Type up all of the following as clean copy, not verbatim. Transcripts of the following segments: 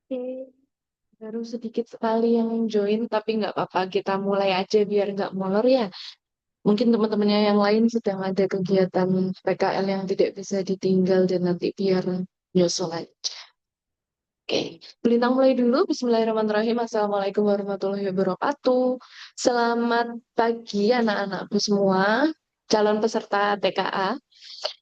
Oke, baru sedikit sekali yang join, tapi nggak apa-apa. Kita mulai aja biar nggak molor ya. Mungkin teman-temannya yang lain sedang ada kegiatan PKL yang tidak bisa ditinggal dan nanti biar nyusul aja. Oke, Belintang mulai dulu. Bismillahirrahmanirrahim. Assalamualaikum warahmatullahi wabarakatuh. Selamat pagi anak-anakku semua, calon peserta TKA,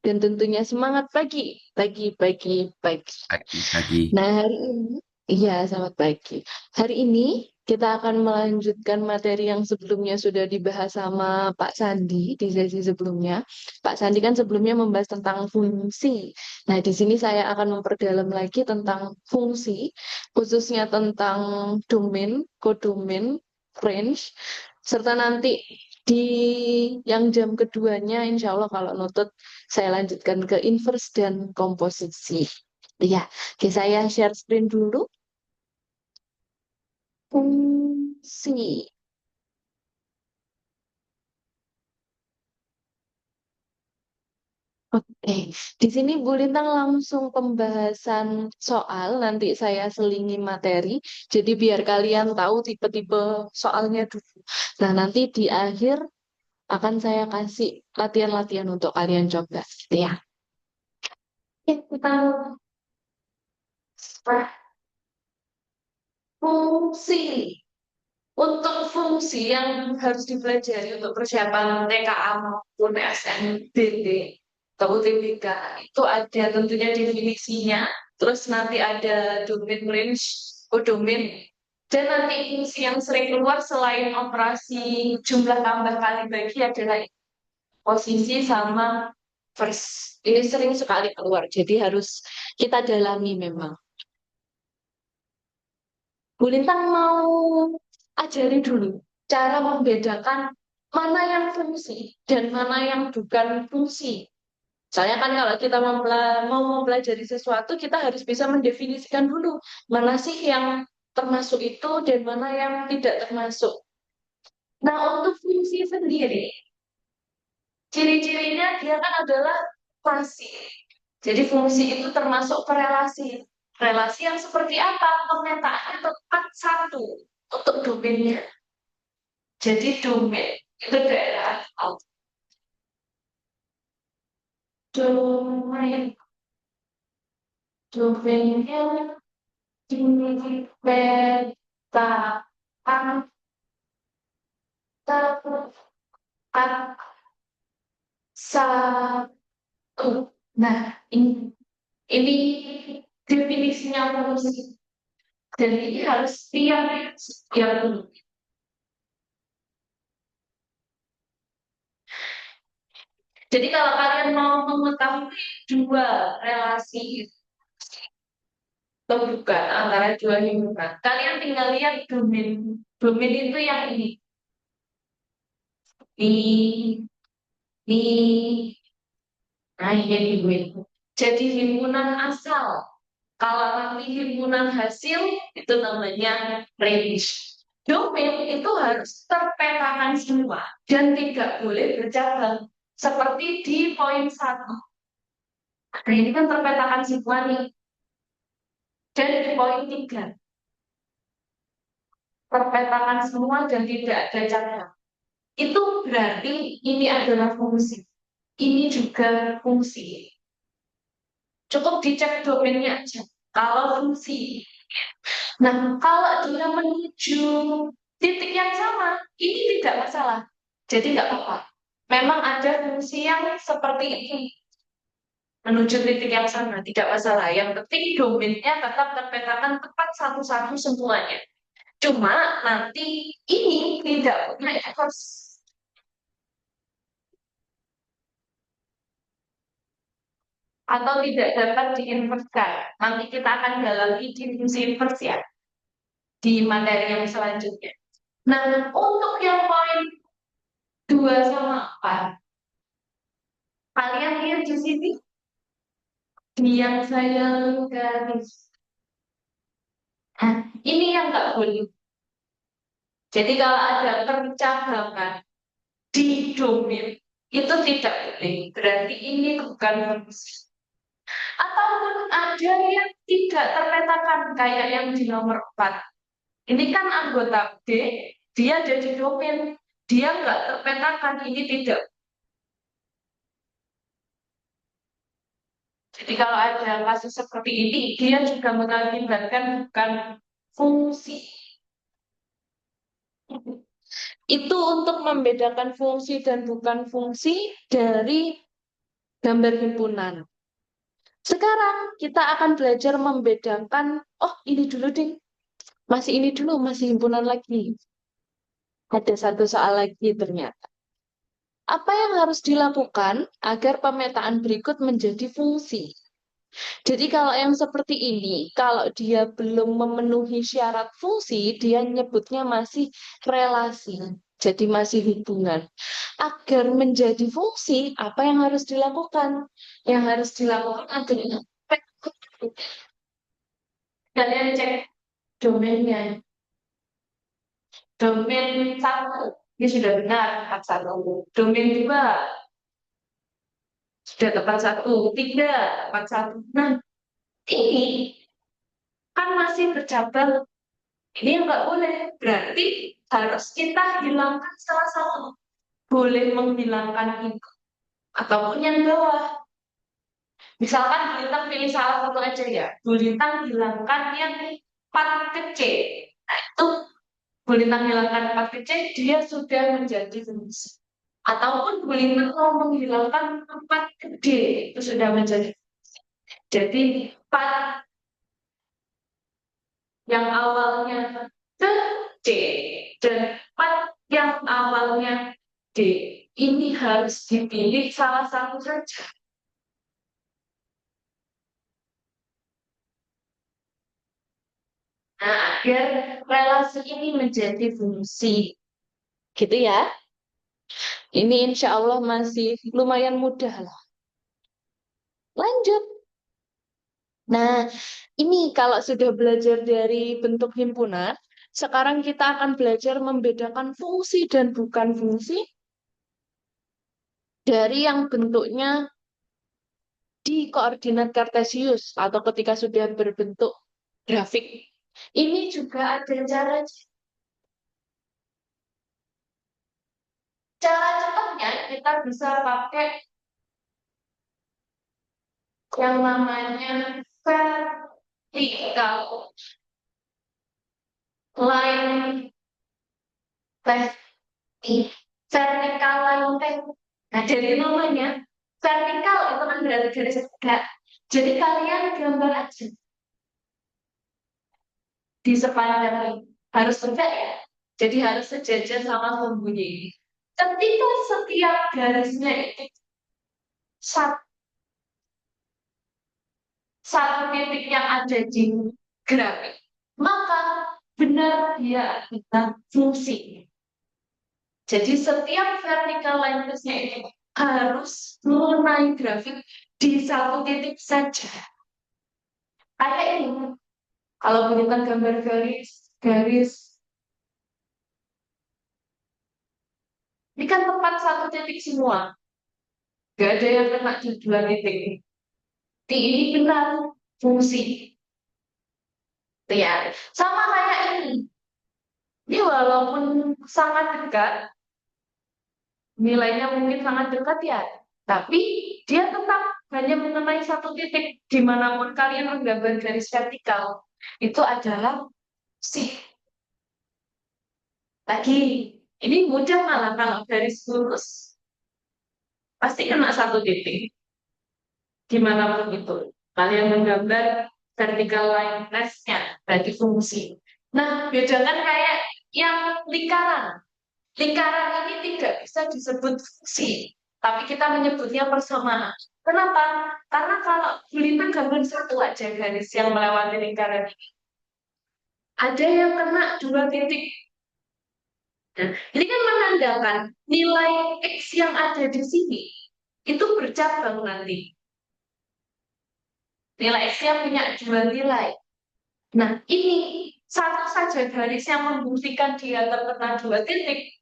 dan tentunya semangat pagi, pagi, pagi, pagi. Pagi-pagi. Nah, hari ini, iya, selamat pagi. Hari ini kita akan melanjutkan materi yang sebelumnya sudah dibahas sama Pak Sandi di sesi sebelumnya. Pak Sandi kan sebelumnya membahas tentang fungsi. Nah, di sini saya akan memperdalam lagi tentang fungsi, khususnya tentang domain, kodomain, range, serta nanti di yang jam keduanya, insya Allah kalau nutut, saya lanjutkan ke inverse dan komposisi. Iya, oke, saya share screen dulu. Fungsi. Oke, di sini Bu Lintang langsung pembahasan soal. Nanti saya selingi materi. Jadi biar kalian tahu tipe-tipe soalnya dulu. Nah, nanti di akhir akan saya kasih latihan-latihan untuk kalian coba. Ya, oke, kita fungsi. Untuk fungsi yang harus dipelajari untuk persiapan TKA maupun SNBD atau UTBK itu ada tentunya definisinya, terus nanti ada domain range, kodomain, dan nanti fungsi yang sering keluar selain operasi jumlah tambah kali bagi adalah posisi sama first. Ini sering sekali keluar, jadi harus kita dalami memang. Bu Lintang mau ajari dulu cara membedakan mana yang fungsi dan mana yang bukan fungsi. Soalnya kan kalau kita mau mempelajari sesuatu, kita harus bisa mendefinisikan dulu mana sih yang termasuk itu dan mana yang tidak termasuk. Nah, untuk fungsi sendiri, ciri-cirinya dia kan adalah relasi. Jadi fungsi itu termasuk relasi. Relasi yang seperti apa? Pemetaannya tepat satu untuk domainnya. Jadi domain itu daerah out. Domain, domainnya dipetakan tepat satu. Nah, ini definisinya fungsi. Dan ini harus tiap dulu. Jadi kalau kalian mau mengetahui dua relasi pembukaan antara dua himpunan, kalian tinggal lihat domain. Domain itu yang ini. Di nah, ini domain. Jadi himpunan asal. Kalau nanti himpunan hasil, itu namanya range. Domain itu harus terpetakan semua dan tidak boleh bercabang. Seperti di poin satu. Nah, ini kan terpetakan semua nih. Dan di poin 3 terpetakan semua dan tidak ada cabang. Itu berarti ini adalah fungsi. Ini juga fungsi. Cukup dicek domainnya aja. Kalau fungsi. Nah, kalau dia menuju titik yang sama, ini tidak masalah. Jadi nggak apa-apa. Memang ada fungsi yang seperti ini menuju titik yang sama, tidak masalah. Yang penting domainnya tetap terpetakan tepat satu-satu semuanya. Cuma nanti ini tidak punya efek atau tidak dapat diinvertkan. Nanti kita akan dalami di fungsi invers ya, di materi yang selanjutnya. Nah, untuk yang poin 2 sama 4, kalian lihat di sini, di yang saya garis. Nah, ini yang nggak boleh. Jadi kalau ada percabangan di domain, itu tidak boleh. Berarti ini bukan fungsi. Ataupun ada yang tidak terpetakan kayak yang di nomor 4. Ini kan anggota D, dia jadi domain. Dia nggak terpetakan, ini tidak. Jadi kalau ada kasus seperti ini, dia juga mengakibatkan bukan fungsi. Itu untuk membedakan fungsi dan bukan fungsi dari gambar himpunan. Sekarang kita akan belajar membedakan, oh ini dulu deh, masih ini dulu, masih himpunan lagi. Ada satu soal lagi ternyata. Apa yang harus dilakukan agar pemetaan berikut menjadi fungsi? Jadi kalau yang seperti ini, kalau dia belum memenuhi syarat fungsi, dia nyebutnya masih relasi. Jadi masih hubungan. Agar menjadi fungsi, apa yang harus dilakukan? Yang harus dilakukan adalah kalian cek domainnya. Domain 1, ini sudah benar, tepat 1. Domain 2, sudah tepat 1. 3, tepat 1. Nah, ini kan masih bercabang. Ini yang nggak boleh. Berarti harus kita hilangkan salah satu. Boleh menghilangkan itu. Ataupun yang bawah. Misalkan Bulintang pilih salah satu aja ya. Bulintang hilangkan yang 4 ke C. Nah, itu Bulintang hilangkan 4 ke C, dia sudah menjadi fungsi. Ataupun Bulintang mau menghilangkan 4 ke D, itu sudah menjadi fungsi. Jadi 4 yang awalnya ke C dan 4 yang awalnya D. Ini harus dipilih salah satu saja. Nah, agar relasi ini menjadi fungsi. Gitu ya. Ini insya Allah masih lumayan mudah lah. Lanjut. Nah, ini kalau sudah belajar dari bentuk himpunan, sekarang kita akan belajar membedakan fungsi dan bukan fungsi dari yang bentuknya di koordinat kartesius atau ketika sudah berbentuk grafik. Ini juga ada cara cepatnya kita bisa pakai yang namanya vertical line testing. Vertical line testing. Nah, dari namanya vertikal itu kan berarti garis tegak. Jadi kalian gambar aja di sepanjang harus tegak ya. Jadi harus sejajar sama sembunyi. Ketika setiap garisnya itu satu, satu titik yang ada di grafik, maka benar dia adalah fungsi. Jadi setiap vertical line nya itu harus mengenai grafik di satu titik saja. Kayak ini. Kalau bukan gambar garis, garis. Ini kan tepat satu titik semua. Gak ada yang kena di 2 titik. Ini benar fungsi. Ya, sama kayak ini. Ini walaupun sangat dekat, nilainya mungkin sangat dekat ya, tapi dia tetap hanya mengenai satu titik dimanapun kalian menggambar garis vertikal. Itu adalah sih. Lagi, ini mudah malah kalau garis lurus, pasti kena satu titik. Dimanapun itu. Kalian menggambar vertical line nya berarti fungsi. Nah, bedakan kayak yang lingkaran. Lingkaran ini tidak bisa disebut fungsi, tapi kita menyebutnya persamaan. Kenapa? Karena kalau gulita gambar satu aja garis yang melewati lingkaran ini, ada yang kena 2 titik. Nah, ini kan menandakan nilai X yang ada di sini itu bercabang nanti. Nilai X-nya punya 2 nilai. Nah, ini satu saja garis yang membuktikan dia terkena 2 titik,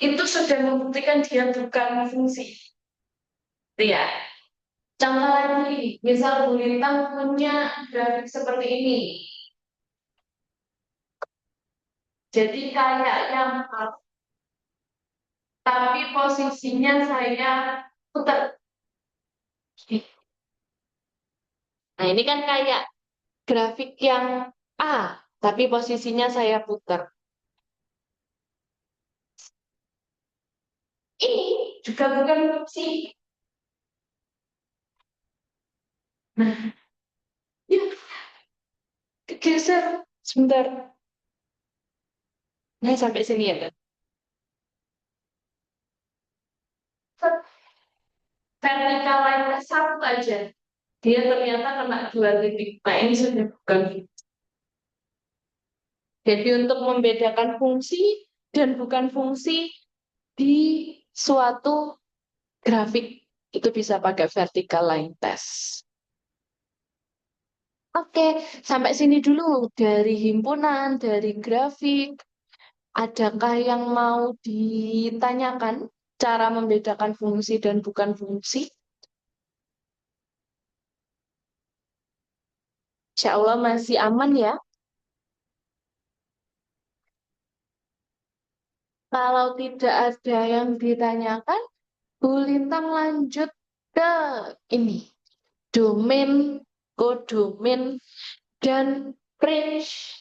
itu sudah membuktikan dia bukan fungsi. Ya. Contoh lagi, misal Bu Lintang punya grafik seperti ini. Jadi kayak yang tapi posisinya saya putar. Nah, ini kan kayak grafik yang A, tapi posisinya saya putar. Ini juga bukan fungsi. Nah, ya, geser. Sebentar. Nah, sampai sini ya. Vertical line satu aja. Dia ternyata kena 2 titik. Nah, ini sudah bukan. Jadi untuk membedakan fungsi dan bukan fungsi di suatu grafik itu bisa pakai vertical line test. Oke, sampai sini dulu dari himpunan, dari grafik. Adakah yang mau ditanyakan cara membedakan fungsi dan bukan fungsi? Insya Allah masih aman ya. Kalau tidak ada yang ditanyakan, Bu Lintang lanjut ke ini. Domain, kodomain, dan range.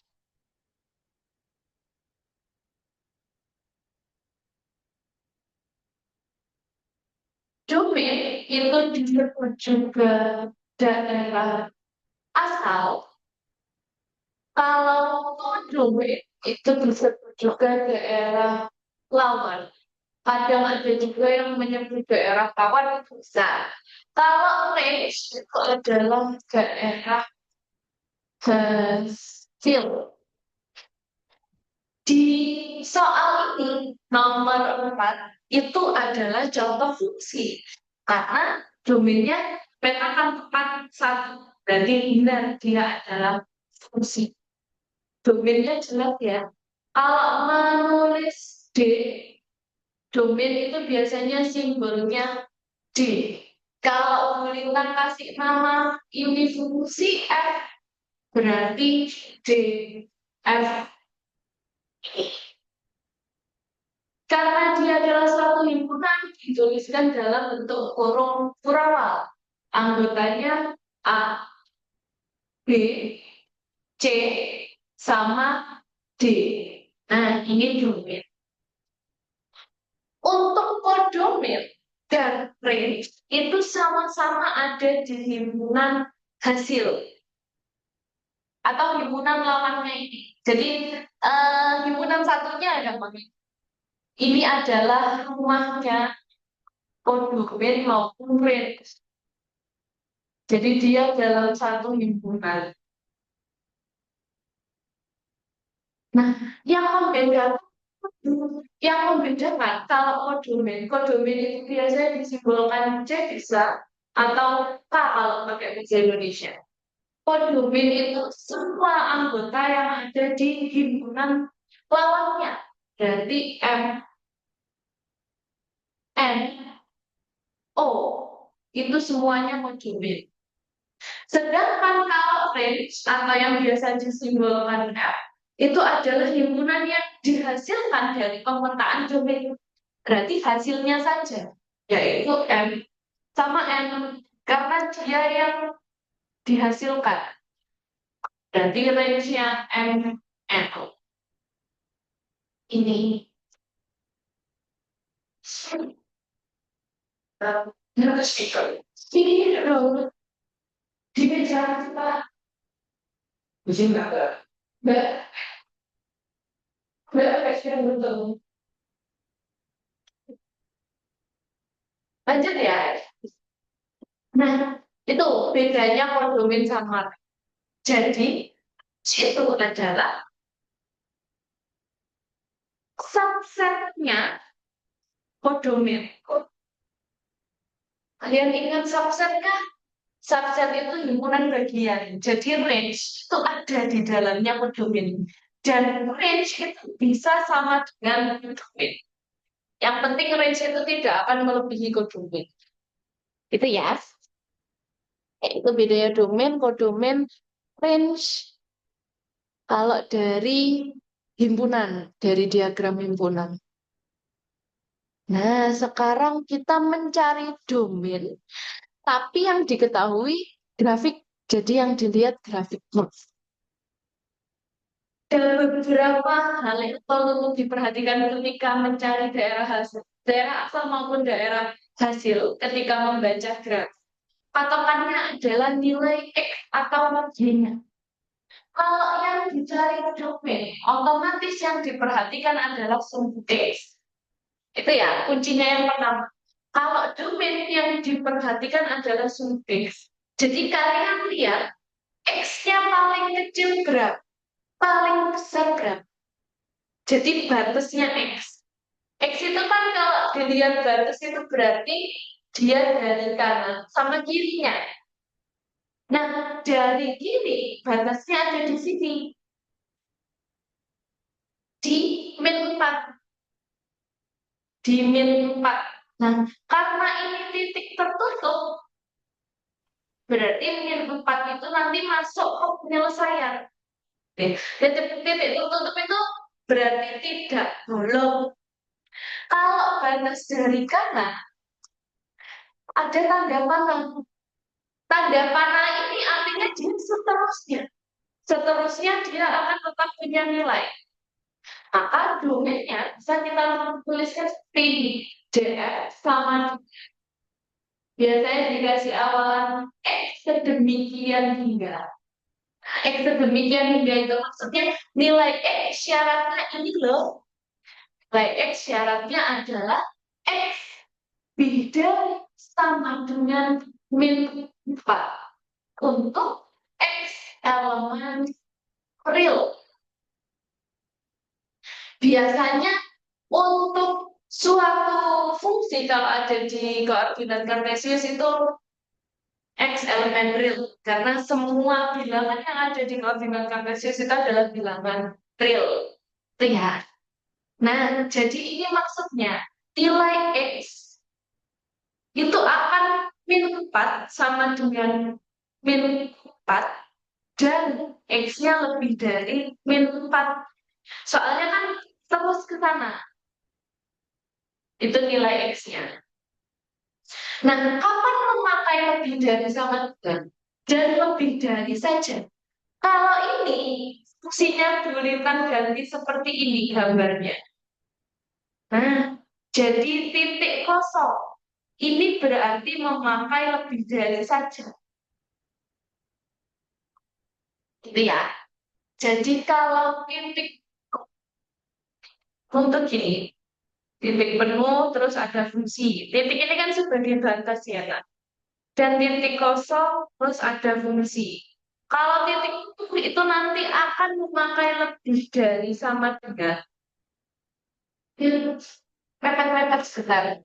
Domain itu disebut juga daerah asal. Kalau kodomain itu disebut juga daerah lawan. Kadang ada juga yang menyebut daerah tawar itu bisa. Kalau range itu adalah daerah hasil. Di soal ini, nomor 4, itu adalah contoh fungsi. Karena domainnya petakan tepat satu. Berarti benar dia adalah fungsi. Domainnya jelas ya. Kalau menulis D, domain itu biasanya simbolnya D. Kalau Lintang kasih nama ini fungsi F, berarti D, F. Karena dia adalah suatu himpunan, dituliskan dalam bentuk kurung kurawal. Anggotanya A, B, C, sama D. Nah, ini domain. Untuk kodomain dan range itu sama-sama ada di himpunan hasil atau himpunan lawannya ini. Jadi himpunan satunya ada apa? Ini adalah rumahnya kodomain maupun range. Jadi dia dalam satu himpunan. Nah, yang membedakan kalau kodomain itu biasanya disimbolkan C bisa atau K kalau pakai bahasa Indonesia. Kodomain itu semua anggota yang ada di himpunan lawannya. Berarti M, N, O itu semuanya kodomain. Sedangkan kalau range atau yang biasa disimbolkan F itu adalah himpunan yang dihasilkan dari pemetaan domain. Berarti hasilnya saja, yaitu M sama N. Karena dia yang dihasilkan. Berarti range-nya M, N. Ini. Ini loh, di meja kita. Di sini nggak ada. Mbak, Mbak, kasih belum. Lanjut ya. Nah, itu bedanya kodomin sama. Jadi, itu adalah subsetnya kodomin. Kalian ingat subset kan? Subset itu himpunan bagian. Jadi range itu ada di dalamnya kodomin. Dan range itu bisa sama dengan kodomin. Yang penting range itu tidak akan melebihi kodomin. Itu ya. Itu bedanya domain, kodomain, range. Kalau dari himpunan, dari diagram himpunan. Nah, sekarang kita mencari domain, tapi yang diketahui grafik. Jadi yang dilihat grafiknya. Ada beberapa hal yang perlu diperhatikan ketika mencari daerah hasil, daerah asal maupun daerah hasil ketika membaca graf. Patokannya adalah nilai X atau Y-nya. Kalau yang dicari domain, otomatis yang diperhatikan adalah sumbu X. Itu ya, kuncinya yang pertama. Kalau domain yang diperhatikan adalah sumbu X. Jadi kalian lihat, X-nya paling kecil berapa? Paling besar berapa? Jadi batasnya X. X itu kan kalau dilihat batas itu berarti dia dari kanan sama kirinya. Nah, dari kiri batasnya ada di sini, di min 4. Di min 4. Nah, karena ini titik tertutup, berarti min 4 itu nanti masuk ke penyelesaian. Titik-titik tertutup itu berarti tidak bolong. Kalau batas dari kanan, ada tanda panah. Tanda panah ini artinya dia seterusnya. Seterusnya dia akan tetap punya nilai. Maka domainnya bisa kita tuliskan seperti ini. DF sama biasanya dikasih awalan X sedemikian hingga. X sedemikian hingga itu maksudnya nilai X syaratnya ini loh. Nilai X syaratnya adalah X beda sama dengan min 4 untuk X elemen real. Biasanya untuk suatu fungsi kalau ada di koordinat kartesius itu X elemen real. Karena semua bilangan yang ada di koordinat kartesius itu adalah bilangan real. Lihat. Nah, jadi ini maksudnya nilai X itu akan min 4 sama dengan min 4 dan X-nya lebih dari min 4. Soalnya kan terus ke sana. Itu nilai X-nya. Nah, kapan memakai lebih dari sama dengan? Dan lebih dari saja. Kalau ini fungsinya bulitan ganti seperti ini gambarnya. Nah, jadi titik kosong. Ini berarti memakai lebih dari saja. Gitu ya. Jadi kalau titik untuk gini, titik penuh terus ada fungsi. Titik ini kan sebagai batas ya kan. Dan titik kosong terus ada fungsi. Kalau titik itu nanti akan memakai lebih dari sama dengan mepet-mepet sebentar.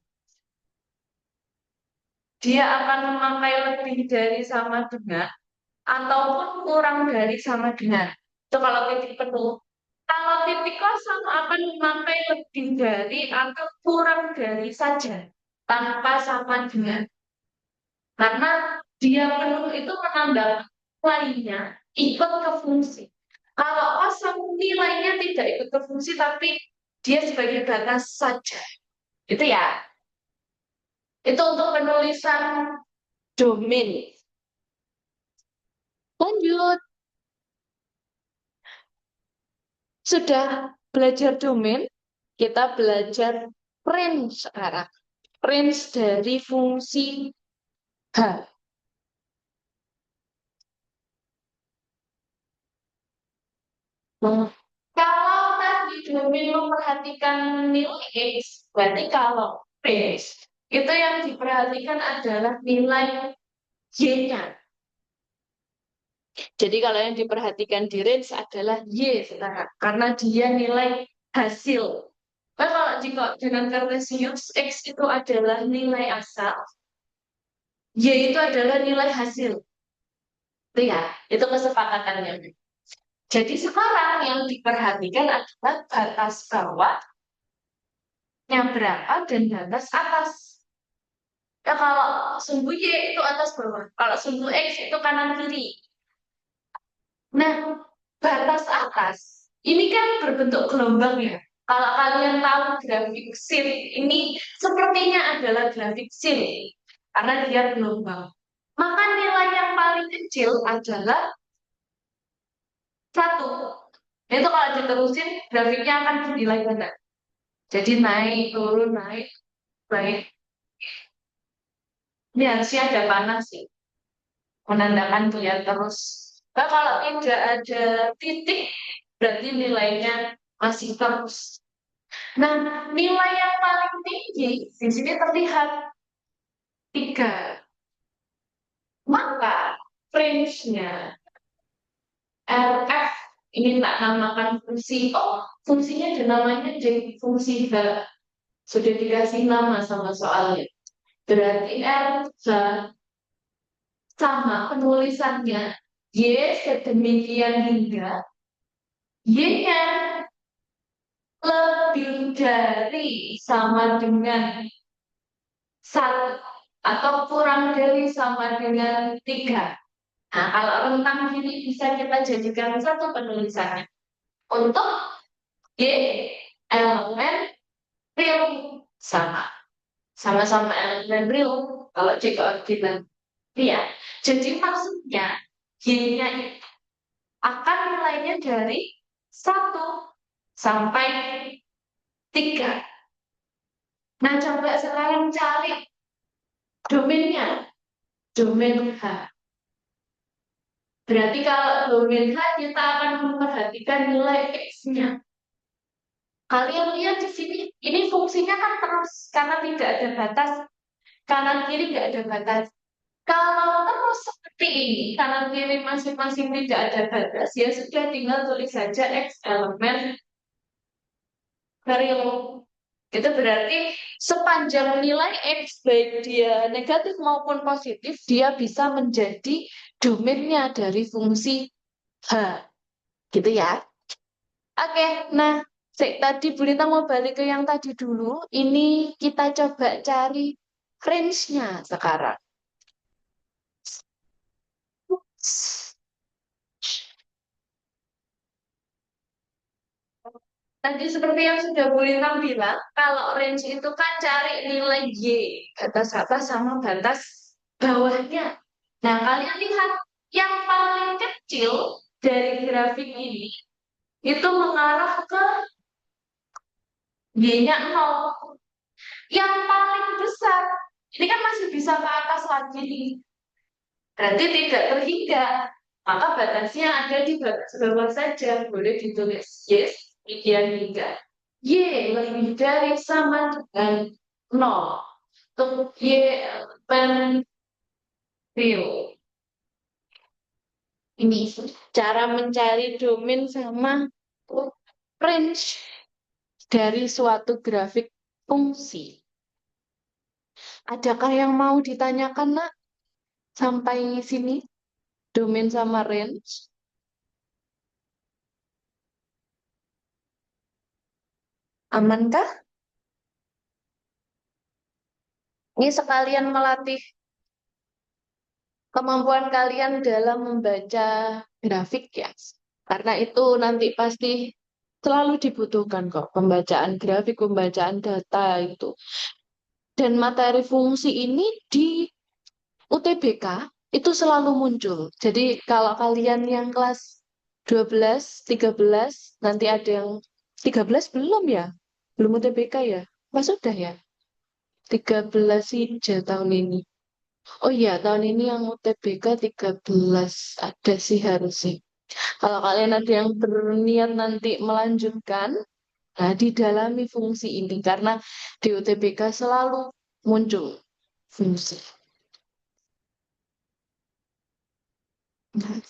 Dia akan memakai lebih dari sama dengan ataupun kurang dari sama dengan. Itu kalau titik penuh. Kalau titik kosong akan memakai lebih dari atau kurang dari saja tanpa sama dengan. Karena dia penuh itu menandakan nilainya ikut ke fungsi. Kalau kosong nilainya tidak ikut ke fungsi tapi dia sebagai batas saja. Itu ya. Itu untuk penulisan domain. Lanjut. Sudah belajar domain, kita belajar range sekarang. Range dari fungsi H. Nah, kalau tadi domain memperhatikan nilai X, berarti kalau range itu yang diperhatikan adalah nilai Y-nya. Jadi kalau yang diperhatikan di range adalah Y sekarang, karena dia nilai hasil. Nah, kalau di koordinat kartesius, X itu adalah nilai asal, Y itu adalah nilai hasil. Itu ya, itu kesepakatannya. Jadi sekarang yang diperhatikan adalah batas bawahnya berapa dan batas atas. Ya kalau sumbu Y itu atas bawah. Kalau sumbu X itu kanan kiri. Nah, batas atas ini kan berbentuk gelombang ya. Kalau kalian tahu grafik sin, ini sepertinya adalah grafik sin karena dia gelombang. Maka nilai yang paling kecil adalah satu. Itu kalau diterusin grafiknya akan bernilai ganda. Jadi naik, turun, naik, naik. Ini harusnya ada panah sih, menandakan dia terus. Nah, kalau tidak ada titik, berarti nilainya masih terus. Nah, nilai yang paling tinggi di sini terlihat 3. Maka range-nya RF ini tak namakan fungsi. Oh, fungsinya ada namanya jadi fungsi H. Sudah dikasih nama sama soalnya. Berarti RH sama penulisannya Y sedemikian hingga Y-nya lebih dari sama dengan 1 atau kurang dari sama dengan 3. Nah, kalau rentang ini bisa kita jadikan satu penulisannya. Untuk Y elemen real sama. Sama-sama elemen real kalau C koordinat. Iya. Jadi maksudnya Y-nya itu akan nilainya dari 1 sampai 3. Nah, coba sekarang cari domainnya. Domain H. Berarti kalau domain H kita akan memperhatikan nilai X-nya. Kalian lihat di sini, ini fungsinya kan terus karena tidak ada batas. Kanan kiri tidak ada batas. Kalau terus seperti ini, kanan kiri masing-masing tidak ada batas, ya sudah tinggal tulis saja X elemen real. Itu berarti sepanjang nilai X, baik dia negatif maupun positif, dia bisa menjadi domainnya dari fungsi H. Gitu ya. Oke, nah, tadi Bu Lita mau balik ke yang tadi dulu. Ini kita coba cari range-nya sekarang. Tadi seperti yang sudah Bu Lintang bilang, kalau range itu kan cari nilai Y, batas atas sama batas bawahnya. Nah, kalian lihat yang paling kecil dari grafik ini itu mengarah ke Y-nya 0. Yang paling besar, ini kan masih bisa ke atas lagi nih. Berarti tidak terhingga. Maka batasnya ada di batas bawah saja. Boleh ditulis yes, demikian hingga. Y lebih dari sama dengan 0. Untuk Y elemen real. Ini cara mencari domain sama range dari suatu grafik fungsi. Adakah yang mau ditanyakan, Nak? Sampai sini, domain sama range. Amankah? Ini sekalian melatih kemampuan kalian dalam membaca grafik ya. Karena itu nanti pasti selalu dibutuhkan kok pembacaan grafik, pembacaan data itu. Dan materi fungsi ini di UTBK itu selalu muncul. Jadi kalau kalian yang kelas 12, 13, nanti ada yang 13 belum ya? Belum UTBK ya? Mas sudah ya? 13 hijau tahun ini. Oh iya, tahun ini yang UTBK 13 ada sih harusnya. Kalau kalian ada yang berniat nanti melanjutkan, nah didalami fungsi ini karena di UTBK selalu muncul fungsi. Nah,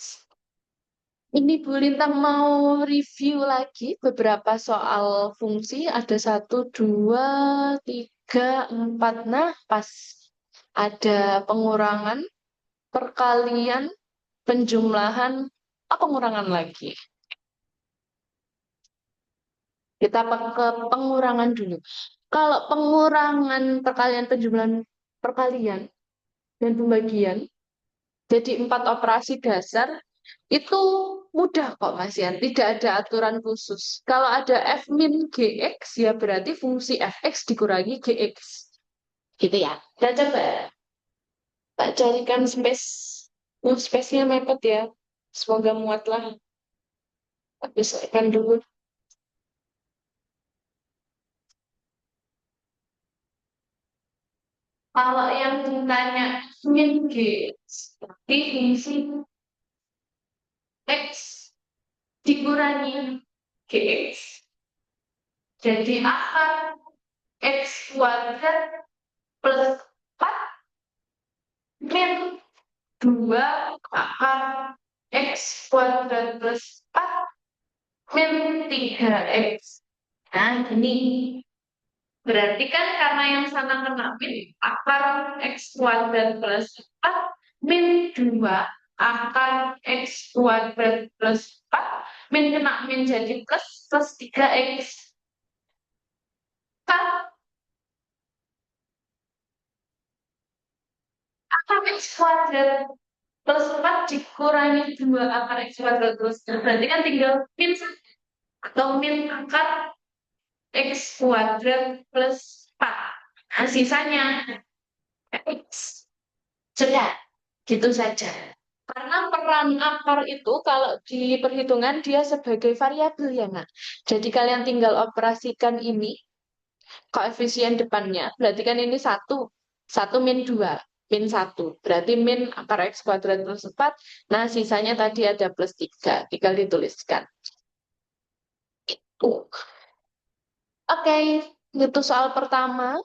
ini Bu Lintang mau review lagi beberapa soal fungsi. Ada 1, 2, 3, 4. Nah, pas ada pengurangan, perkalian, penjumlahan, pengurangan lagi. Kita ke pengurangan dulu. Kalau pengurangan perkalian penjumlahan perkalian dan pembagian, jadi 4 operasi dasar, itu mudah kok Mas Yan, tidak ada aturan khusus. Kalau ada F min GX, ya berarti fungsi Fx dikurangi GX. Gitu ya. Kita coba tak carikan space. Space-nya mepet ya. Semoga muatlah. Tapi selesaikan dulu. Kalau yang ditanya min GX, berarti fungsi X dikurangi GX. Jadi akar X kuadrat plus 4 min 2 akar X kuadrat plus 4 min 3X. Nah, ini berarti kan karena yang sana kena min, akar X kuadrat plus 4 min 2 akar X kuadrat plus 4 min kena min jadi plus 3X. Kan akar X kuadrat plus 4 dikurangi 2 akar X kuadrat plus 4. Berarti kan tinggal min atau min akar X kuadrat plus 4. Nah, sisanya X. Sudah, gitu saja. Karena peran akar itu kalau di perhitungan dia sebagai variabel ya, Nak. Jadi kalian tinggal operasikan ini, koefisien depannya. Berarti kan ini 1. 1 min 2. Min 1. Berarti min akar X kuadrat plus 4. Nah, sisanya tadi ada plus 3. Tinggal dituliskan. Itu. Oke, itu soal pertama.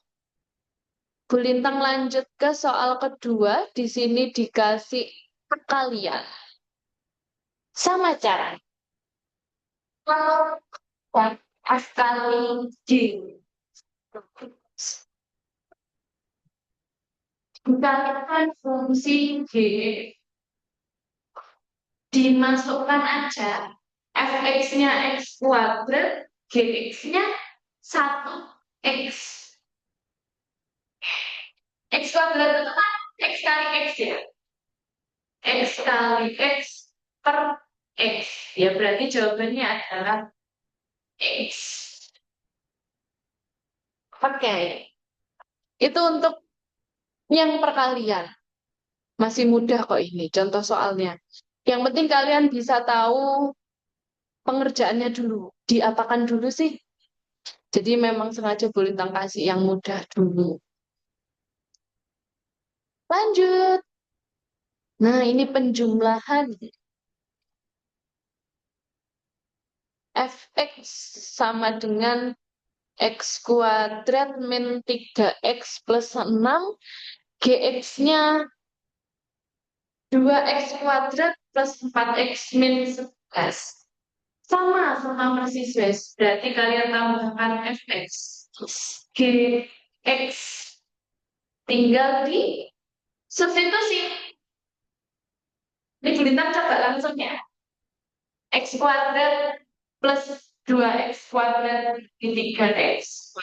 Bu Lintang lanjut ke soal kedua. Di sini dikasih perkalian. Sama cara. Kalau F kali G. Dikalikan fungsi G. Dimasukkan aja. Fx-nya X kuadrat. Gx-nya 1X. X kuadrat itu kan X kali X ya. X kali X per X. Ya berarti jawabannya adalah X. Oke. Itu untuk yang perkalian. Masih mudah kok ini contoh soalnya. Yang penting kalian bisa tahu pengerjaannya dulu. Diapakan dulu sih? Jadi memang sengaja Bu Lintang kasih yang mudah dulu. Lanjut. Nah, ini penjumlahan. Fx sama dengan X kuadrat min 3X plus 6. Gx-nya 2X kuadrat plus 4X min 11. Sama persis, guys. Berarti kalian tambahkan Fx. Gx tinggal di substitusi. Ini Bintang coba langsung ya. X kuadrat plus 2X kuadrat di 3X.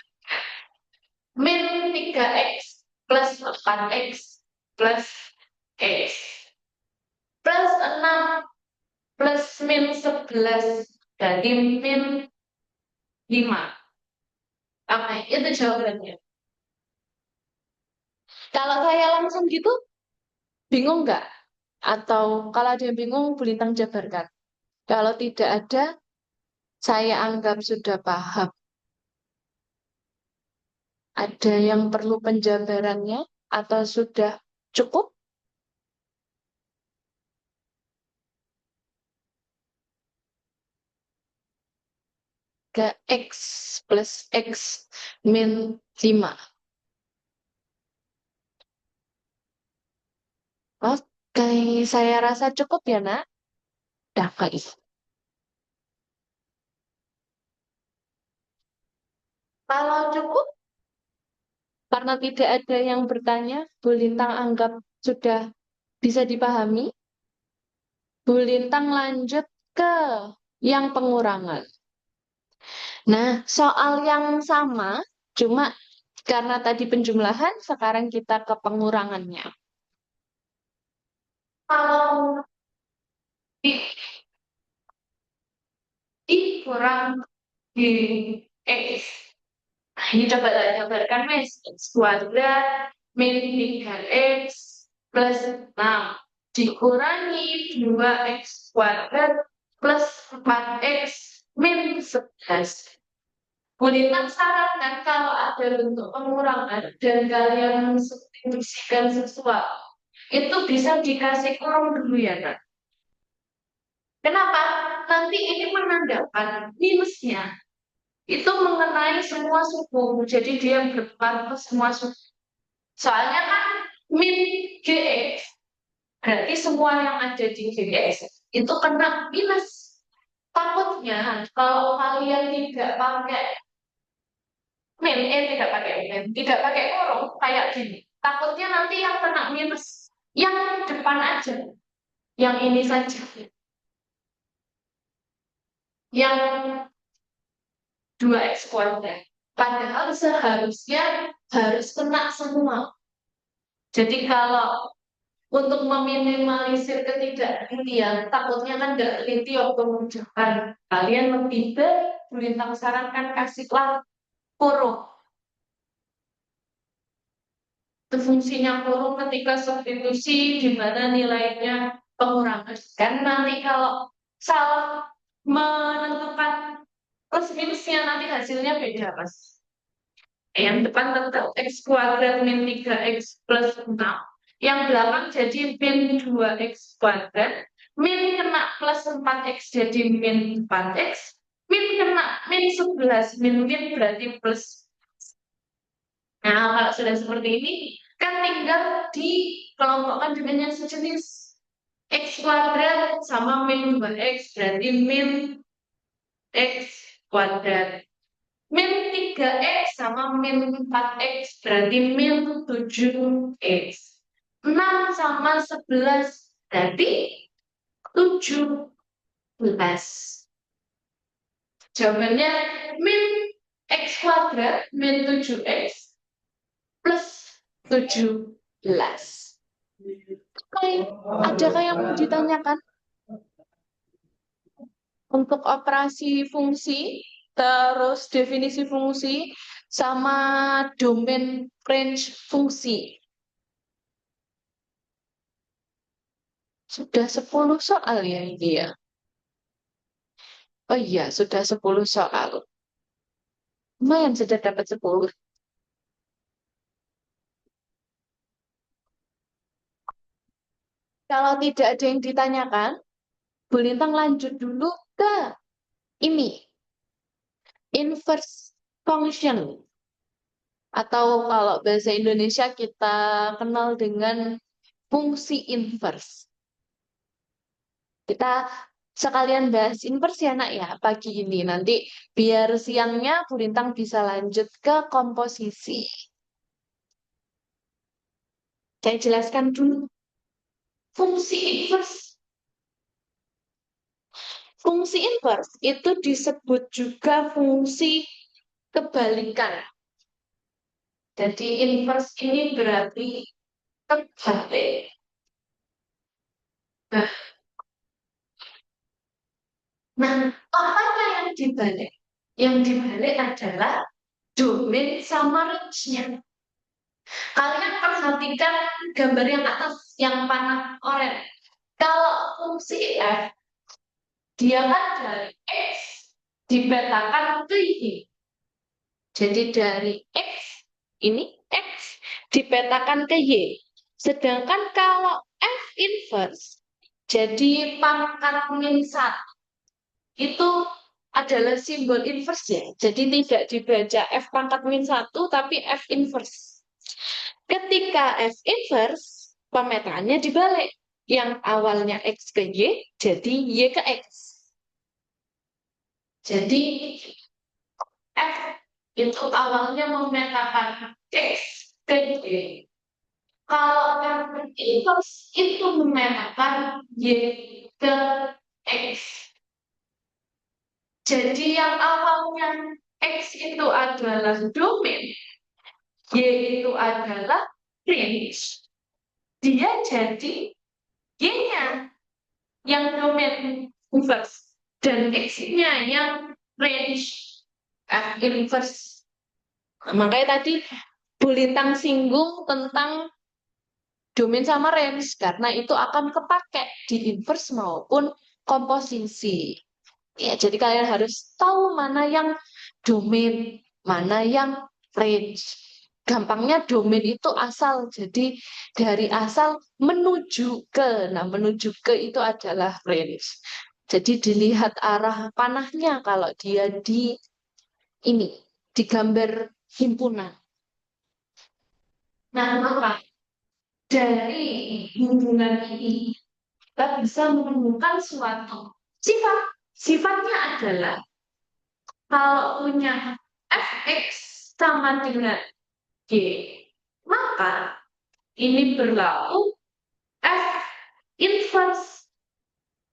Min 3X plus 4X plus X. Plus 6 plus min 11. Jadi min 5. Oke, itu jawabannya. Kalau saya langsung gitu, bingung nggak? Atau kalau ada yang bingung, Bu Lintang jabarkan. Kalau tidak ada, saya anggap sudah paham. Ada yang perlu penjabarannya atau sudah cukup? Ke X plus X min 5. Oke, saya rasa cukup ya, Nak. Dah, guys. Kalau cukup, karena tidak ada yang bertanya, Bu Lintang anggap sudah bisa dipahami. Bu Lintang lanjut ke yang pengurangan. Nah, soal yang sama, cuma Karena tadi penjumlahan, sekarang kita ke pengurangannya. Kalau dikurang di X. Nah, ini coba tak gambarkan, Mas. X kuadrat min 3X plus 6 dikurangi 2X kuadrat plus 4X min 11. Kulitnya syarat kan kalau ada bentuk pengurangan dan kalian mensubstitusikan sesuatu, itu bisa dikasih kurung dulu ya, Nak. Kenapa? Nanti ini menandakan minusnya itu mengenai semua suku. Jadi dia berpengaruh ke semua suku. Soalnya kan min GX, berarti semua yang ada di GX itu kena minus. Takutnya kalau kalian tidak pakai tidak pakai tidak pakai kurung kayak gini. Takutnya nanti yang kena minus yang depan aja, yang ini saja, yang 2X kuadrat. Padahal seharusnya harus kena semua. Jadi kalau untuk meminimalisir ketidaktelitian, takutnya kan nggak teliti waktu mengucapkan. Kalian lebih baik Bulintang sarankan kasihlah kurung. Itu fungsinya kurung ketika substitusi di mana nilainya pengurangan. Kan nanti kalau salah menentukan plus minusnya nanti hasilnya beda, Mas. Yang depan tetap X kuadrat min 3X plus 6. Yang belakang jadi min 2X kuadrat. Min kena plus 4X jadi min 4X. Min kena min 11. Min berarti plus. Nah, kalau sudah seperti ini, kan tinggal dikelompokkan dengan yang sejenis. X kuadrat sama min 2X berarti min X kuadrat. Min 3X sama min 4X berarti min 7X. 6 sama 11 berarti 17. Jawabannya min X kuadrat min 7X plus 17. Oke, adakah yang mau ditanyakan? Untuk operasi fungsi, terus definisi fungsi, sama domain range fungsi. Sudah 10 soal ya ini ya? Oh iya, sudah 10 soal. Lumayan sudah dapat 10. Kalau tidak ada yang ditanyakan, Bu Lintang lanjut dulu ke ini. Inverse function. Atau kalau bahasa Indonesia kita kenal dengan fungsi inverse. Kita sekalian bahas inverse ya nak ya pagi ini. Nanti biar siangnya Bu Lintang bisa lanjut ke komposisi. Saya jelaskan dulu. Fungsi inverse. Fungsi inverse itu disebut juga fungsi kebalikan. Jadi inverse ini berarti kebalik. Nah, apakah yang dibalik? Yang dibalik adalah domain sama range-nya. Kalian perhatikan gambar yang atas, yang panah oranye. Kalau fungsi f, dia kan dari x dipetakan ke y. Jadi dari x, ini x dipetakan ke y. Sedangkan kalau f inverse, jadi pangkat min 1, itu adalah simbol inverse ya. Jadi tidak dibaca f pangkat min 1, tapi f inverse. Ketika f inverse, pemetaannya dibalik. Yang awalnya x ke y, jadi y ke x. Jadi f itu awalnya memetakan x ke y. Kalau f inverse itu memetakan y ke x. Jadi yang awalnya X itu adalah domain, Y itu adalah range. Dia jadi Y-nya yang domain inverse dan X-nya yang range inverse. Nah, makanya tadi Bu Lintang singgung tentang domain sama range karena itu akan kepake di inverse maupun komposisi. Ya, jadi kalian harus tahu mana yang domain, mana yang range. Gampangnya domain itu asal, jadi dari asal menuju ke. Nah, menuju ke itu adalah range. Jadi dilihat arah panahnya kalau dia di ini, di gambar himpunan. Nah, maka dari hubungan ini kita bisa menemukan suatu sifat. Sifatnya adalah kalau punya fx sama dengan y, maka ini berlaku f inverse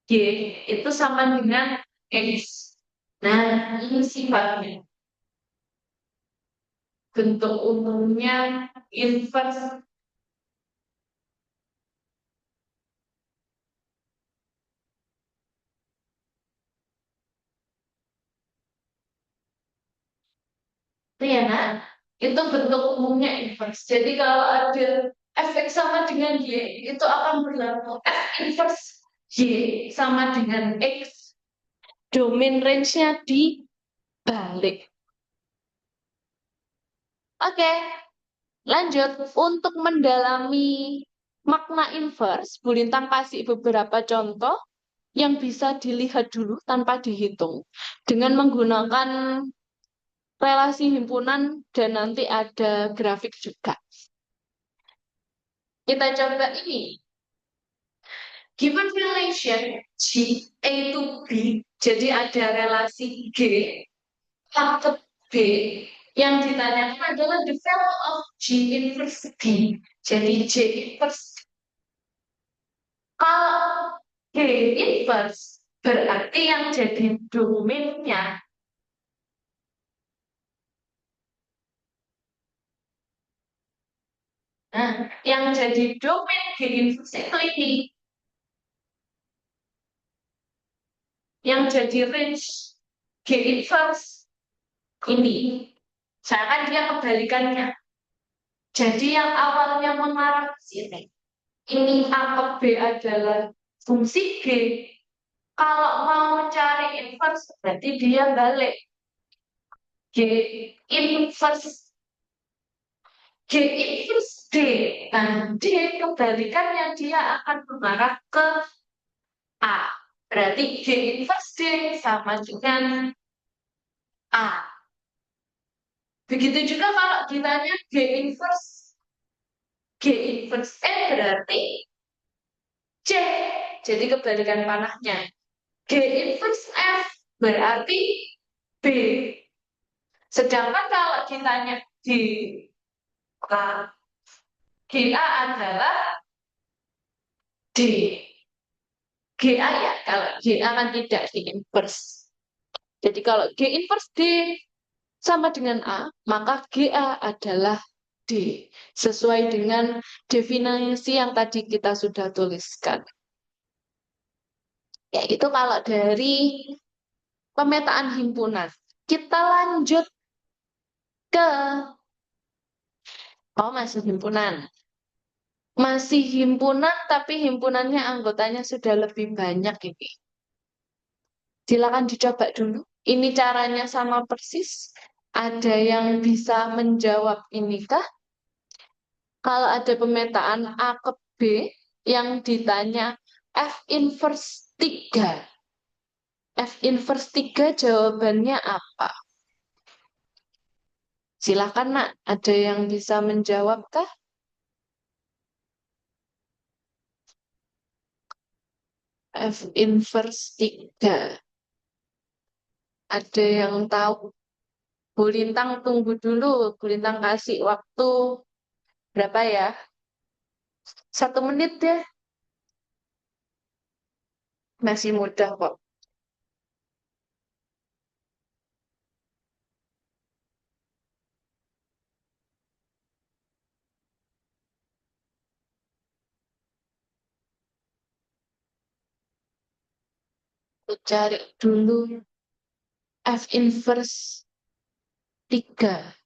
y itu sama dengan x. Nah, ini sifatnya. Bentuk umumnya inverse. Ya, nah, itu bentuk umumnya inverse. Jadi kalau ada fx sama dengan y, itu akan berlaku f inverse y sama dengan x. Domain range-nya dibalik. Oke, lanjut. Untuk mendalami makna inverse, Bu Lintang kasih beberapa contoh yang bisa dilihat dulu tanpa dihitung. Dengan menggunakan relasi himpunan dan nanti ada grafik juga. Kita coba ini. Given relation G A to B, jadi ada relasi G A ke B, yang ditanyakan adalah the value of G inverse B. Jadi J inverse. Kalau G inverse berarti yang jadi domainnya. Nah, yang jadi domain G inverse itu ini. Yang jadi range G inverse ini. Misalkan dia kebalikannya. Jadi yang awalnya mengarah ke sini. Ini A ke B adalah fungsi G. Kalau mau cari inverse, berarti dia balik. G inverse. G inverse D. Nah, D kebalikannya dia akan mengarah ke A. Berarti G inverse D sama dengan A. Begitu juga kalau ditanya G inverse E berarti C. Jadi kebalikan panahnya. G inverse F berarti B. Sedangkan kalau ditanya di GA adalah D. GA ya, kalau GA kan tidak di inverse. Jadi kalau G inverse D sama dengan A, maka GA adalah D. Sesuai dengan definisi yang tadi kita sudah tuliskan. Ya, itu kalau dari pemetaan himpunan. Kita lanjut ke, oh masih himpunan. Masih himpunan, tapi himpunannya anggotanya sudah lebih banyak ini. Silakan dicoba dulu. Ini caranya sama persis. Ada yang bisa menjawab inikah? Kalau ada pemetaan A ke B yang ditanya F inverse 3. F inverse 3 jawabannya apa? Silakan nak, ada yang bisa menjawabkah? F inverse 3. Ada yang tahu? Bu Lintang tunggu dulu. Bu Lintang kasih waktu berapa ya? 1 menit deh. Masih mudah kok. Cari dulu F inverse 3.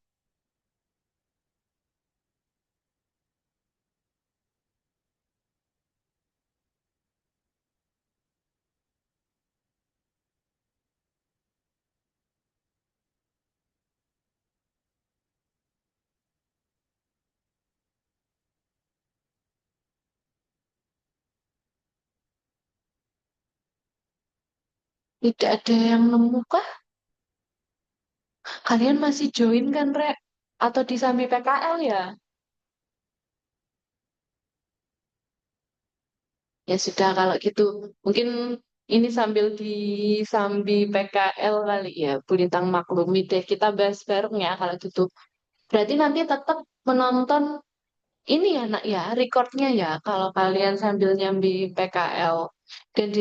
Tidak ada yang nemu kah? Kalian masih join kan, Rek? Atau di Sambi PKL ya? Ya sudah kalau gitu. Mungkin ini sambil di Sambi PKL kali ya. Bu Lintang maklumi deh. Kita bahas bareng ya kalau gitu. Berarti nanti tetap menonton ini ya nak ya, recordnya ya. Kalau kalian sambil nyambi PKL. Dan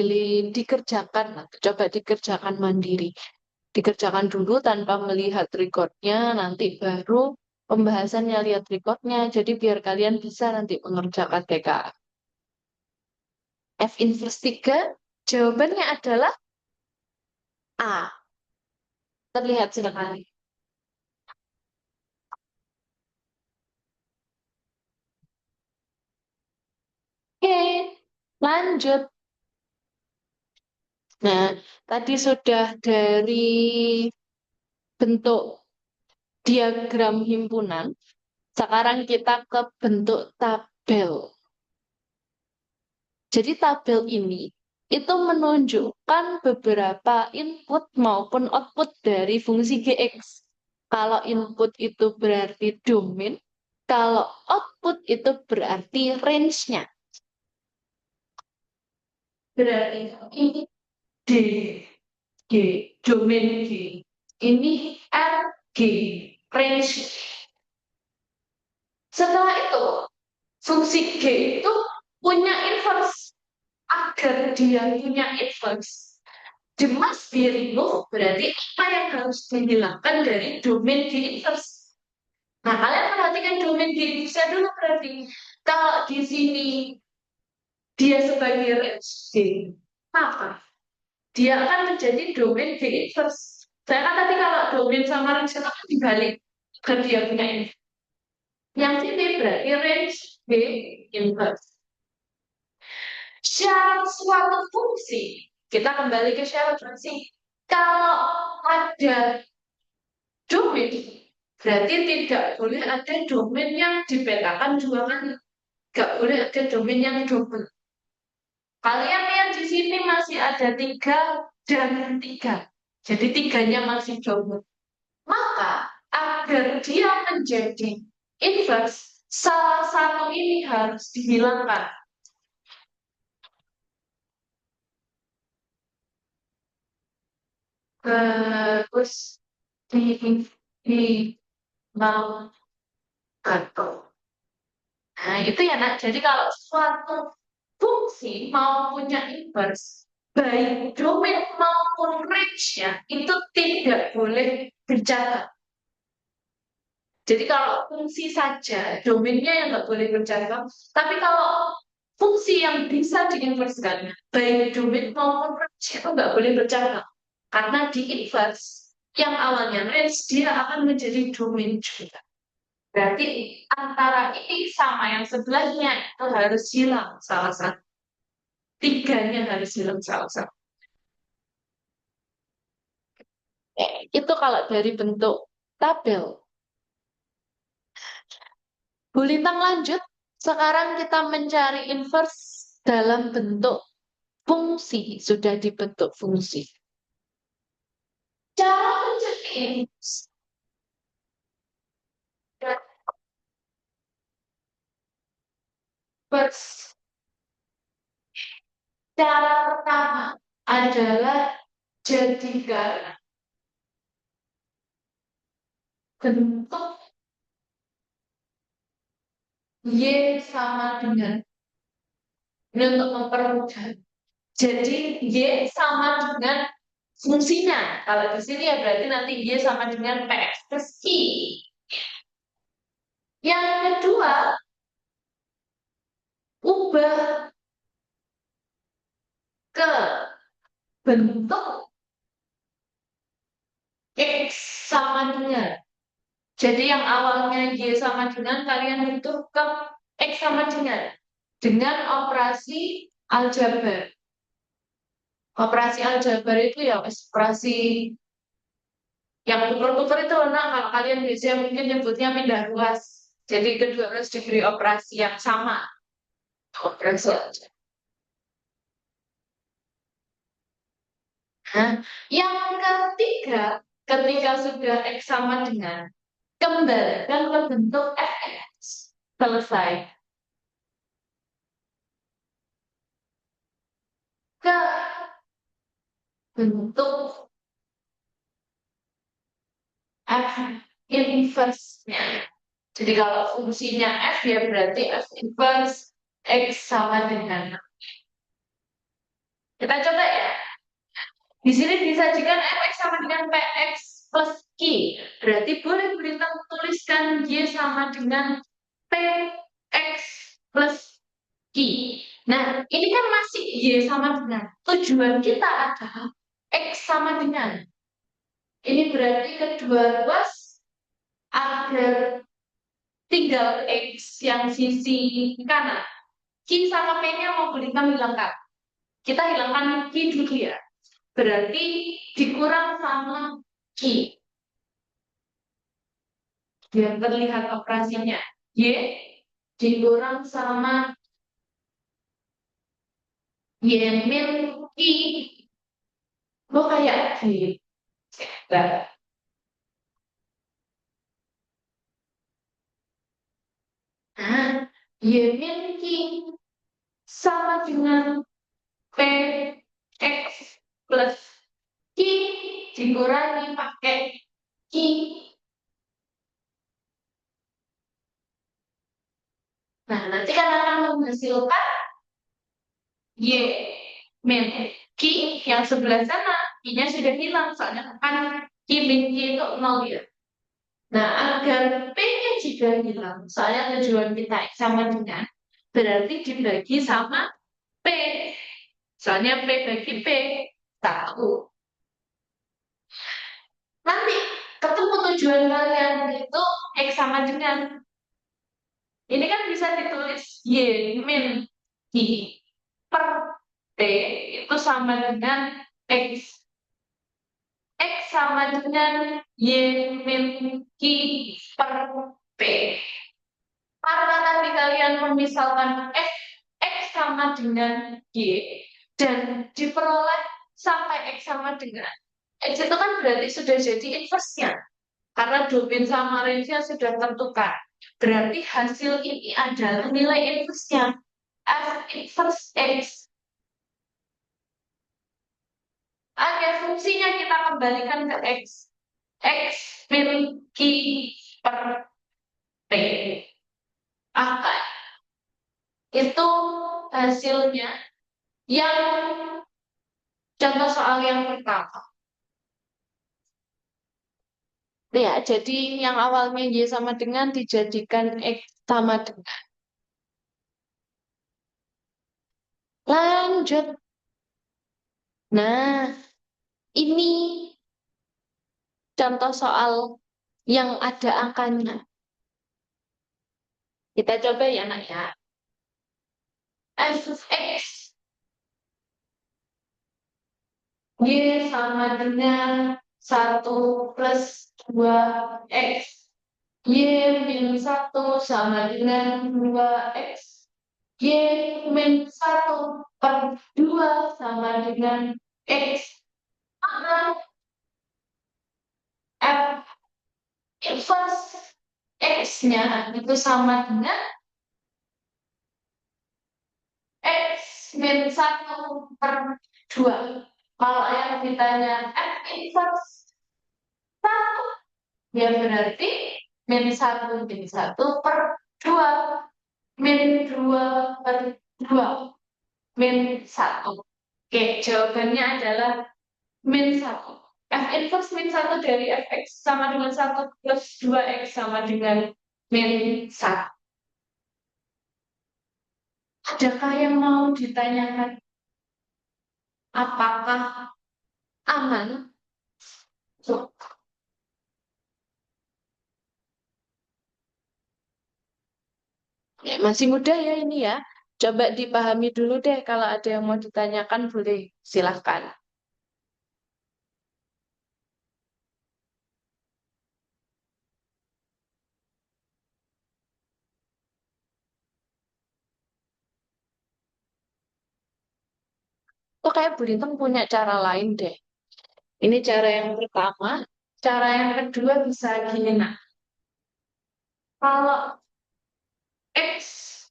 dikerjakan, coba dikerjakan mandiri. Dikerjakan dulu tanpa melihat recordnya, nanti baru pembahasannya lihat recordnya. Jadi biar kalian bisa nanti mengerjakan TKA. F inverse 3, jawabannya adalah A. Terlihat sekali. Oke, lanjut. Nah, tadi sudah dari bentuk diagram himpunan, sekarang kita ke bentuk tabel. Jadi tabel ini itu menunjukkan beberapa input maupun output dari fungsi GX. Kalau input itu berarti domain, kalau output itu berarti range-nya. Berarti ini D, G, domain G. Ini R, G, range. Setelah itu, fungsi G itu punya inverse. Agar dia punya inverse, the must be removed berarti apa yang harus dihilangkan dari domain G inverse. Nah, kalian perhatikan domain G inverse dulu berarti. Kalau di sini dia sebagai range G, maka dia akan menjadi domain G inverse. Saya kan tadi kalau domain sama range itu kan dibalik ke dia punya inverse. Yang ini berarti range G inverse. Syarat suatu fungsi, kita kembali ke syarat fungsi. Kalau ada domain, berarti tidak boleh ada domain yang dipetakan dua kali. Tidak boleh ada domain yang double. Kalian lihat di sini masih ada 3 dan 3. Jadi tiganya masih double. Maka agar dia menjadi inverse, salah satu ini harus dihilangkan. Terus di mau gatel. Nah, itu ya, Nak. Jadi kalau suatu fungsi mau punya inverse, baik domain maupun range-nya itu tidak boleh berjalan. Jadi kalau fungsi saja, domainnya yang nggak boleh berjalan. Tapi kalau fungsi yang bisa diinverskan, baik domain maupun range itu nggak boleh berjalan. Karena di inverse, yang awalnya range, dia akan menjadi domain juga. Berarti antara ini sama yang sebelahnya itu harus hilang salah satu. Tiganya harus hilang salah satu. Itu kalau dari bentuk tabel. Bu Lintang lanjut. Sekarang kita mencari inverse dalam bentuk fungsi. Sudah dibentuk fungsi. Cara mencari inverse. Cara pertama adalah jadikan bentuk Y sama dengan, ini untuk mempermudah. Jadi Y sama dengan fungsinya. Kalau di sini ya berarti nanti Y sama dengan PX plus I. Yang kedua, ubah ke bentuk X sama dengan. Jadi yang awalnya Y sama dengan kalian bentuk ke X sama dengan operasi aljabar. Operasi aljabar itu ya operasi yang tuker-tuker itu nah kalau kalian biasanya mungkin nyebutnya pindah ruas. Jadi kedua harus diberi operasi yang sama. Operasi aljabar. Nah, yang ketiga, ketika sudah X sama dengan kembalikan ke bentuk fx. Selesai. Ke bentuk f inverse-nya. Jadi kalau fungsinya f ya berarti f inverse x sama dengan. Kita coba ya. Di sini disajikan fx sama dengan px plus q. Berarti boleh bintang tuliskan y sama dengan px plus q. Nah, ini kan masih y sama dengan. Tujuan kita adalah x sama dengan. Ini berarti kedua ruas agar tinggal X yang sisi kanan. Q sama P-nya mau berikan hilangkan. Kita hilangkan Q dulu ya. Berarti dikurang sama Q. Biar terlihat operasinya. Y dikurang sama Y min Q. Lo kayak G. Nah, Y min Q sama dengan PX plus Q dikurangi pakai Q. Nah, nanti kan akan menghasilkan Y min Q yang sebelah sana, Q-nya sudah hilang, soalnya kan Q min Q itu 0 ya. Nah, agar P-nya juga hilang, soalnya tujuan kita sama dengan, berarti dibagi sama P. Soalnya P bagi P, 1. Nanti ketemu tujuan kalian itu X sama dengan. Ini kan bisa ditulis Y min Q per T itu sama dengan X. X sama dengan Y min Q per P. Karena tadi kalian memisalkan X sama dengan Y dan diperoleh sampai X sama dengan X itu kan berarti sudah jadi inverse-nya. Karena domain sama range-nya sudah tertukar. Berarti hasil ini adalah nilai inverse-nya. F inverse X. Oke, fungsinya kita kembalikan ke X. X min Q per T. Akan. Itu hasilnya yang contoh soal yang pertama. Ya, jadi yang awalnya Y sama dengan dijadikan X sama dengan. Lanjut. Nah, ini contoh soal yang ada angkanya. Kita coba ya, nak ya. F X Y sama dengan 1 plus 2X. Y min 1 sama dengan 2X. Y min 1/2 sama dengan X. Maka F inverse X-nya itu sama dengan X min 1/2. Kalau yang ditanya F inverse 1, ya berarti min 1/2 min 2/2 min 1. Oke, jawabannya adalah min 1. F inverse min 1 dari Fx sama dengan 1 plus 2X sama dengan min 1. Adakah yang mau ditanyakan? Apakah Masih muda ya ini ya. Coba dipahami dulu deh, kalau ada yang mau ditanyakan boleh silahkan. Kok kayak Bu Rinten punya cara lain deh. Ini cara yang pertama. Cara yang kedua bisa gini, nah. Kalau X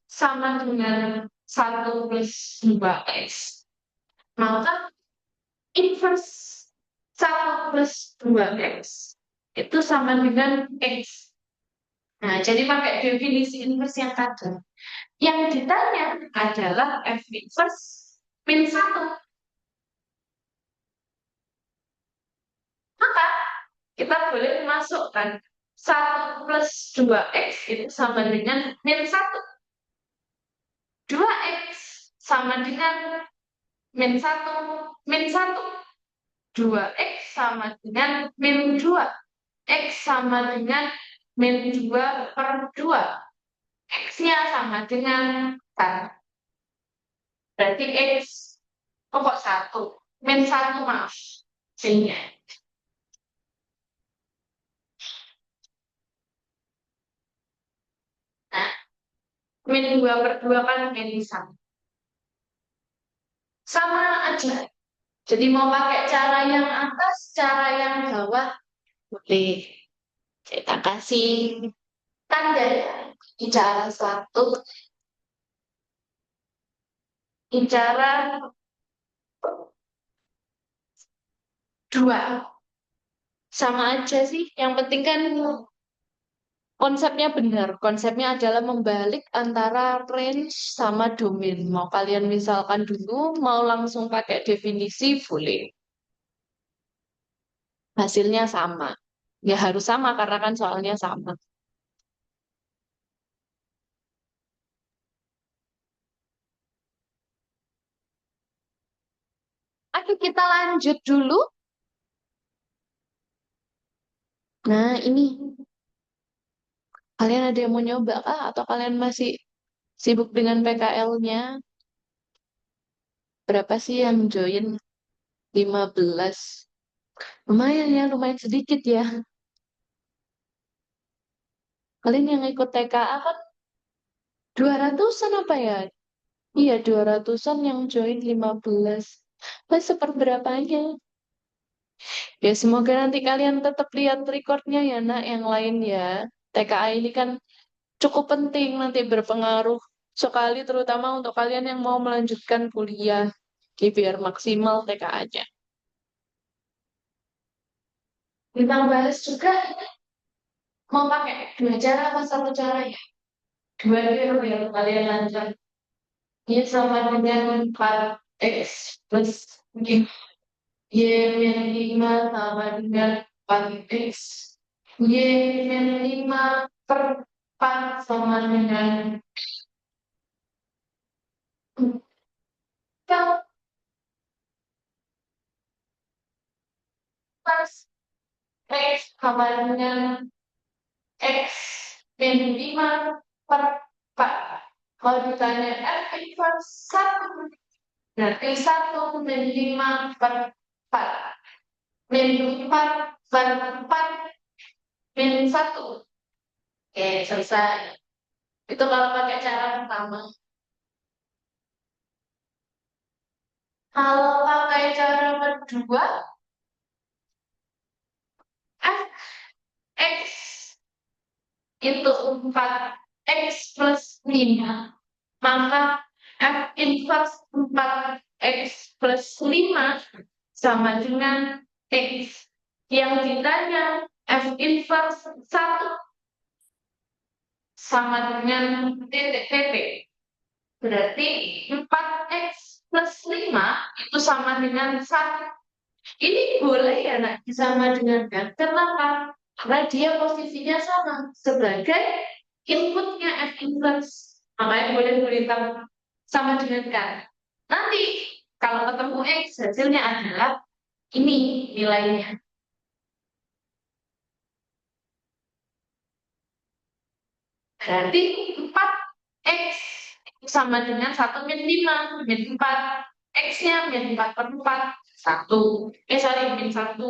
sama dengan 1 plus 2X, maka inverse 1 plus 2X itu sama dengan X. Nah, jadi pakai definisi inverse yang tadi. Yang ditanya adalah F inverse min 1. Maka kita boleh masukkan 1 plus 2X itu sama dengan min 1. 2X sama dengan min 1. Min 1. 2X sama dengan min 2. X sama dengan min 2/2. X-nya sama dengan 1. Berarti X, oh kok 1? Min 1, maaf. Sini. Nah, min 2/2 kan min 1. Sama aja. Jadi mau pakai cara yang atas, cara yang bawah, boleh. Kita kasih tanda ya. Di cara 1, di cara 2. Sama aja sih. Yang penting kan konsepnya benar. Konsepnya adalah membalik antara range sama domain. Mau kalian misalkan dulu, mau langsung pakai definisi, boleh. Hasilnya sama. Ya harus sama karena kan soalnya sama. Ayo kita lanjut dulu. Nah, ini kalian ada yang mau nyoba kah? Atau kalian masih sibuk dengan PKL-nya? Berapa sih yang join? 15. Lumayan ya, lumayan sedikit ya. Kalian yang ikut TKA kan 200-an apa ya? Iya, 200-an yang join 15. Mas seperberapanya? Ya, semoga nanti kalian tetap lihat recordnya ya, nak, yang lain ya. TKA ini kan cukup penting, nanti berpengaruh sekali, terutama untuk kalian yang mau melanjutkan kuliah. Jadi biar maksimal TKA-nya. Kita bahas juga mau pakai 2 cara apa 1 cara ya? 2 itu biar kalian lancar. Ini sama dengan 4X plus mungkin Y min 5 sama dengan 4X. Y min 5 per 4 sama dengan 4 plus X sama dengan X min 5 per 4. Kalau ditanya F inverse 1, berarti 1 min 5/4. Min 4/4 min 1. Oke, selesai. Itu kalau pakai cara pertama. Kalau pakai cara kedua, F X itu 4X plus 5. Maka F inverse 4X plus 5 sama dengan X. Yang ditanya F inverse 1 sama dengan titik-titik. Berarti 4X plus 5 itu sama dengan 1. Ini boleh ya, nak, sama dengan kan? Kenapa? Karena dia posisinya sama sebagai inputnya F inverse. Makanya boleh tulisan sama dengan kan. Nanti kalau ketemu X, hasilnya adalah ini nilainya. Berarti 4 X sama dengan 1 min 5, min 4. X-nya min 4 per 4, 1. Sorry, min 1.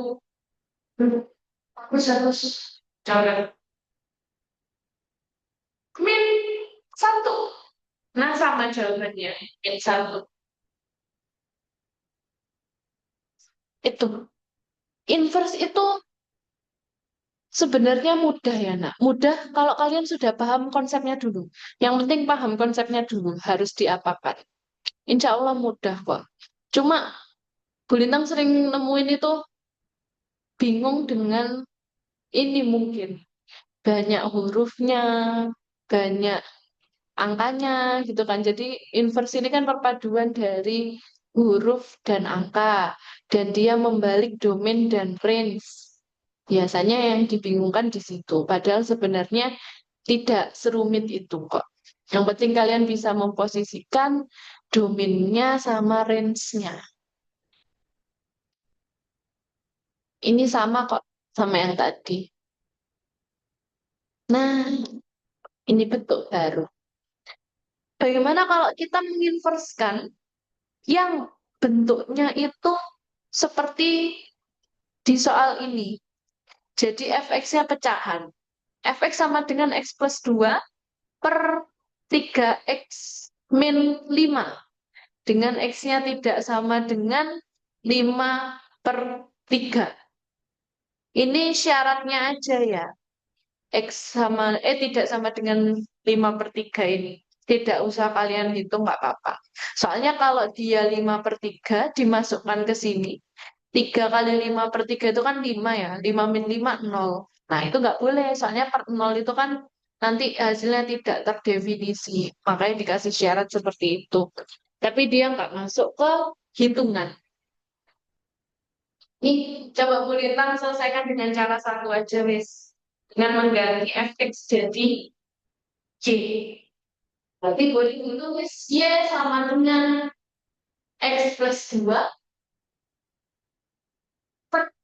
Aku harus coret. Min 1. Nah, sama jawabannya. Min 1. Itu. Inverse itu sebenarnya mudah ya, nak. Mudah kalau kalian sudah paham konsepnya dulu. Yang penting paham konsepnya dulu. Harus diapakan. Insya Allah mudah kok. Cuma Bu Lintang sering nemuin itu bingung dengan ini mungkin. Banyak hurufnya, banyak angkanya gitu kan. Jadi inverse ini kan perpaduan dari huruf dan angka. Dan dia membalik domain dan range. Biasanya yang dibingungkan di situ. Padahal sebenarnya tidak serumit itu kok. Yang penting kalian bisa memposisikan domainnya sama range-nya. Ini sama kok sama yang tadi. Nah, ini bentuk baru. Bagaimana kalau kita menginverskan yang bentuknya itu seperti di soal ini. Jadi fx-nya pecahan. Fx sama dengan x plus 2 per 3x min 5. Dengan x-nya tidak sama dengan 5 per 3. Ini syaratnya aja ya. Tidak sama dengan 5 per 3 ini. Tidak usah kalian hitung, nggak apa-apa. Soalnya kalau dia 5 per 3 dimasukkan ke sini. 3 kali 5 per 3 itu kan 5 ya. 5 min 5, 0. Nah, itu nggak boleh. Soalnya per 0 itu kan nanti hasilnya tidak terdefinisi. Makanya dikasih syarat seperti itu. Tapi dia nggak masuk ke hitungan. Nih, coba Bu Lintang selesaikan dengan cara satu aja, wis. Dengan mengganti fx jadi y. Berarti boleh ditulis y sama dengan x plus 2 per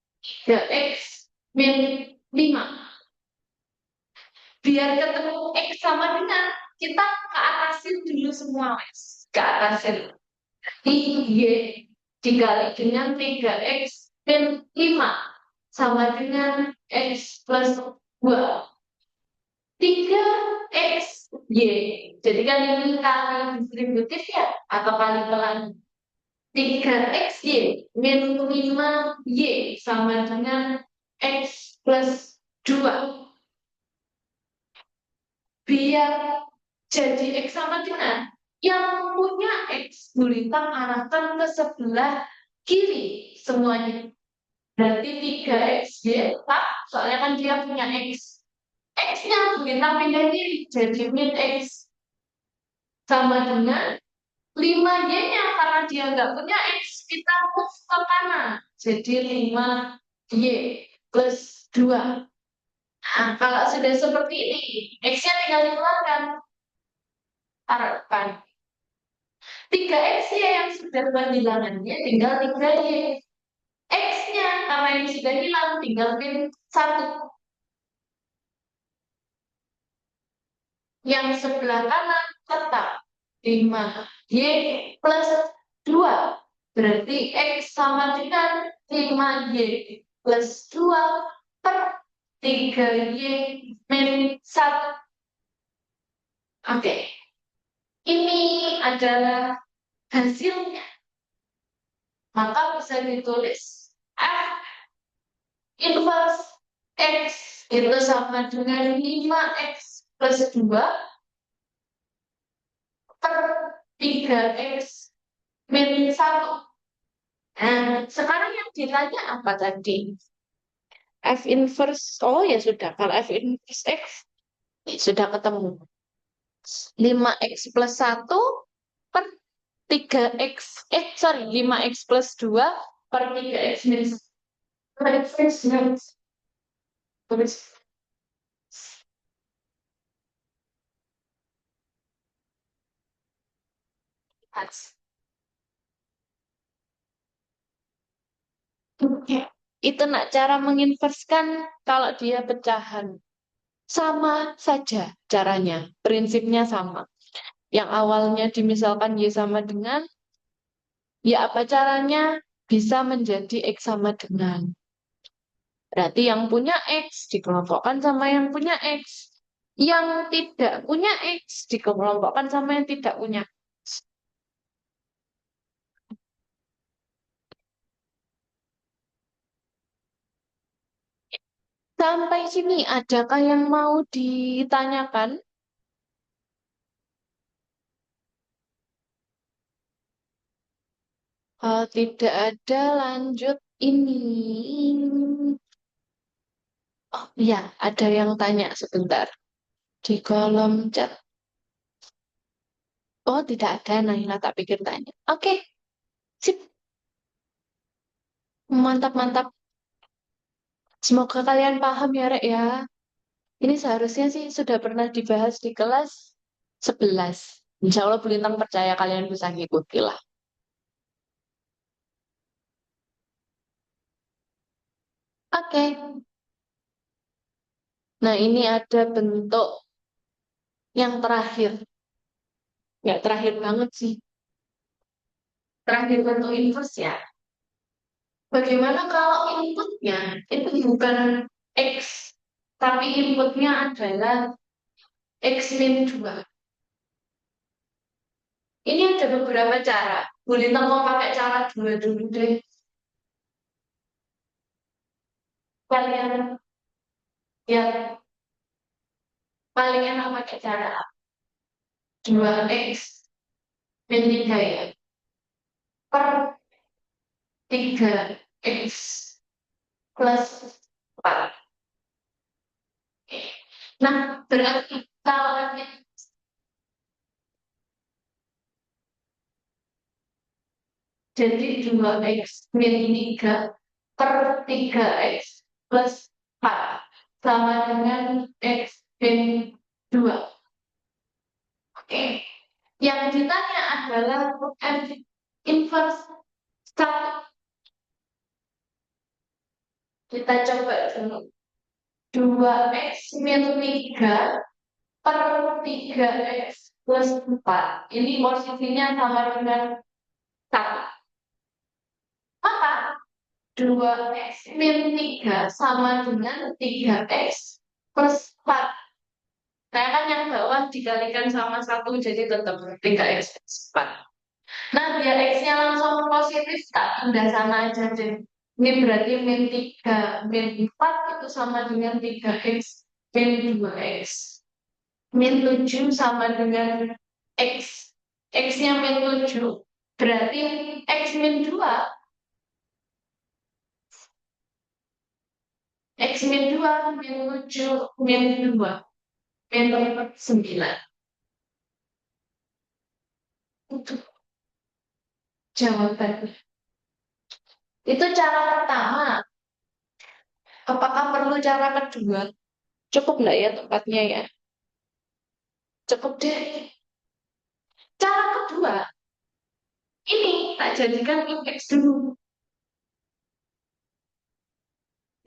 3x min 5. Biar ketemu x sama dengan, kita ke atasin dulu semua, Mas. Ke atasin. Jadi y dikali dengan 3x min 5 sama dengan x plus 2. 3x y. Jadi kan ini kali distributif ya, atau kali pelan. 3x y min 5y sama dengan x plus 2. Biar jadi x sama dengan yang punya x, Bu Lintang arahkan ke sebelah kiri semuanya. Berarti 3xy tetap, soalnya kan dia punya x. X-nya Bu Lintang pindah kiri, jadi min x sama dengan 5y-nya, karena dia nggak punya x, kita move ke kanan. Jadi 5y plus 2. Nah, kalau sudah seperti ini, x-nya tinggal dikeluarkan. Taruh depan. 3x ya yang sudah kehilangannya, tinggal 3y. X-nya, karena ini sudah hilang, tinggal min 1. Yang sebelah kanan tetap 5y plus 2. Berarti X sama dengan 5y plus 2 per 3y min 1. Oke, ini adalah hasilnya. Maka bisa ditulis F inverse X itu sama dengan 5x plus 2 per 3x min 1. Nah, sekarang yang ditanya apa tadi? F inverse, oh ya sudah. Kalau F inverse X, sudah ketemu. 5x plus 1 per 3x, sorry, 5x plus 2 per 3x min 1. Oke. Itu nak cara menginverskan kalau dia pecahan. Sama saja caranya, prinsipnya sama. Yang awalnya dimisalkan Y sama dengan, ya apa caranya bisa menjadi X sama dengan. Berarti yang punya X dikelompokkan sama yang punya X. Yang tidak punya X dikelompokkan sama yang tidak punya X. Sampai sini, adakah yang mau ditanyakan? Kalau tidak ada, lanjut ini. Oh iya, ada yang tanya sebentar di kolom chat. Oh, tidak ada, Naila tak pikir tanya. Oke, sip. Mantap, mantap. Semoga kalian paham ya, Rek ya. Ini seharusnya sih sudah pernah dibahas di kelas 11. Insya Allah Bu Lintang percaya kalian bisa ngikuti lah. Oke. Nah, ini ada bentuk yang terakhir. Nggak terakhir banget sih. Terakhir bentuk inverse ya. Bagaimana kalau inputnya itu bukan X, tapi inputnya adalah X min 2. Ini ada beberapa cara. Bu Lintang mau pakai cara dua dulu deh. Kalian ya paling enak pakai cara 2X min 3 ya. Per 3X plus 4. Nah, berarti kalau jadi 2X min 3 per 3X plus 4 sama dengan X min 2. Oke. Yang ditanya adalah F inverse 1. Kita coba dulu. 2X min 3 per 3X plus 4. Ini posisinya sama dengan 1. Maka 2X min 3 sama dengan 3X plus 4. Saya kan yang bawah dikalikan sama 1 jadi tetap 3X plus 4. Nah, biar X-nya langsung positif, tak pindah sana aja deh. Ini berarti min 3, min 4 itu sama dengan 3X, min 2X. Min 7 sama dengan X. X-nya min 7. Berarti X min 2. X min 2, min 7, min 2. Min 9. Itu jawabannya. Itu cara pertama. Apakah perlu cara kedua? Cukup nggak ya tempatnya ya? Cukup deh. Cara kedua, ini tak jadikan indeks dulu.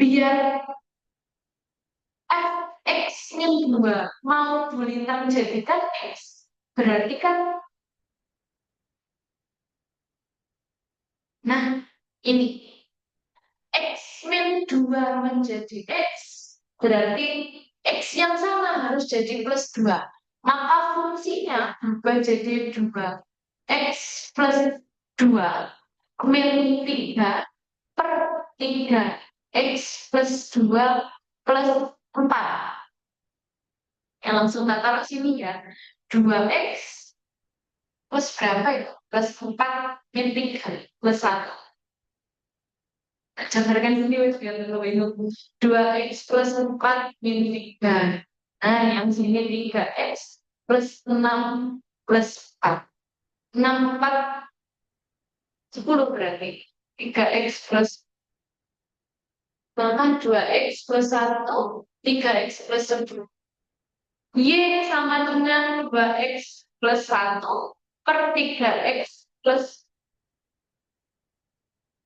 Biar fx min 2 mau bulintang jadikan x. Berarti kan, nah ini. X min 2 menjadi x. Berarti x yang sama harus jadi plus 2. Maka fungsinya berubah jadi 2. X plus 2 min 3 per 3 X plus 2 plus 4. Yang langsung tak taruh sini ya. 2X plus berapa itu? Plus 4 min 3 plus 1. Jabarkan sini wes biar lebih ingat. 2X plus 4 min 3. Nah, yang sini 3X plus 6 plus 4. 6, 4, 10 berarti. 3X plus maka 2X plus 1, 3X plus 1. Y sama dengan 2X plus 1 per 3X plus,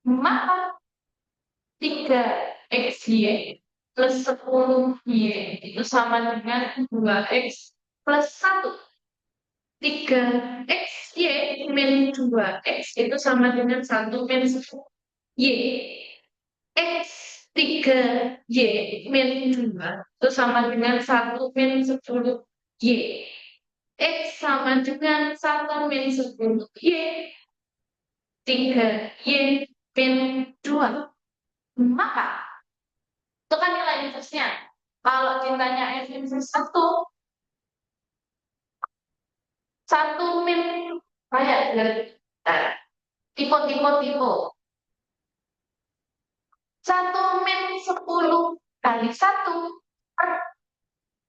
maka 3XY plus 10Y itu sama dengan 2X plus 1. 3XY min 2X itu sama dengan 1 min 10Y. X 3Y min 2 itu sama dengan 1 min 10Y. X sama dengan 1 min 10Y. 3Y min 2. Maka itu kan nilai inversnya. Kalau ditanya F inverse 1 min kayak dari tipe. 1 min 10 kali 1 per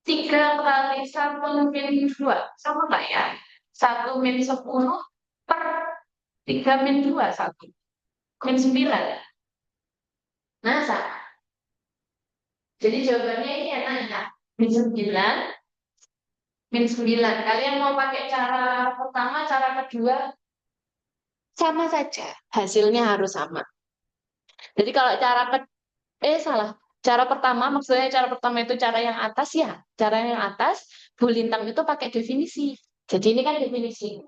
3 kali 1 min 2 sama nggak ya? 1 min 10 per 3 min 2 1 min 9. Nah, sama. Jadi jawabannya ini enak ya. Min 9. Kalian mau pakai cara pertama, cara kedua, sama saja. Hasilnya harus sama. Jadi kalau cara salah. Cara pertama, maksudnya cara pertama itu cara yang atas ya. Cara yang atas, bulintang itu pakai definisi. Jadi ini kan definisi.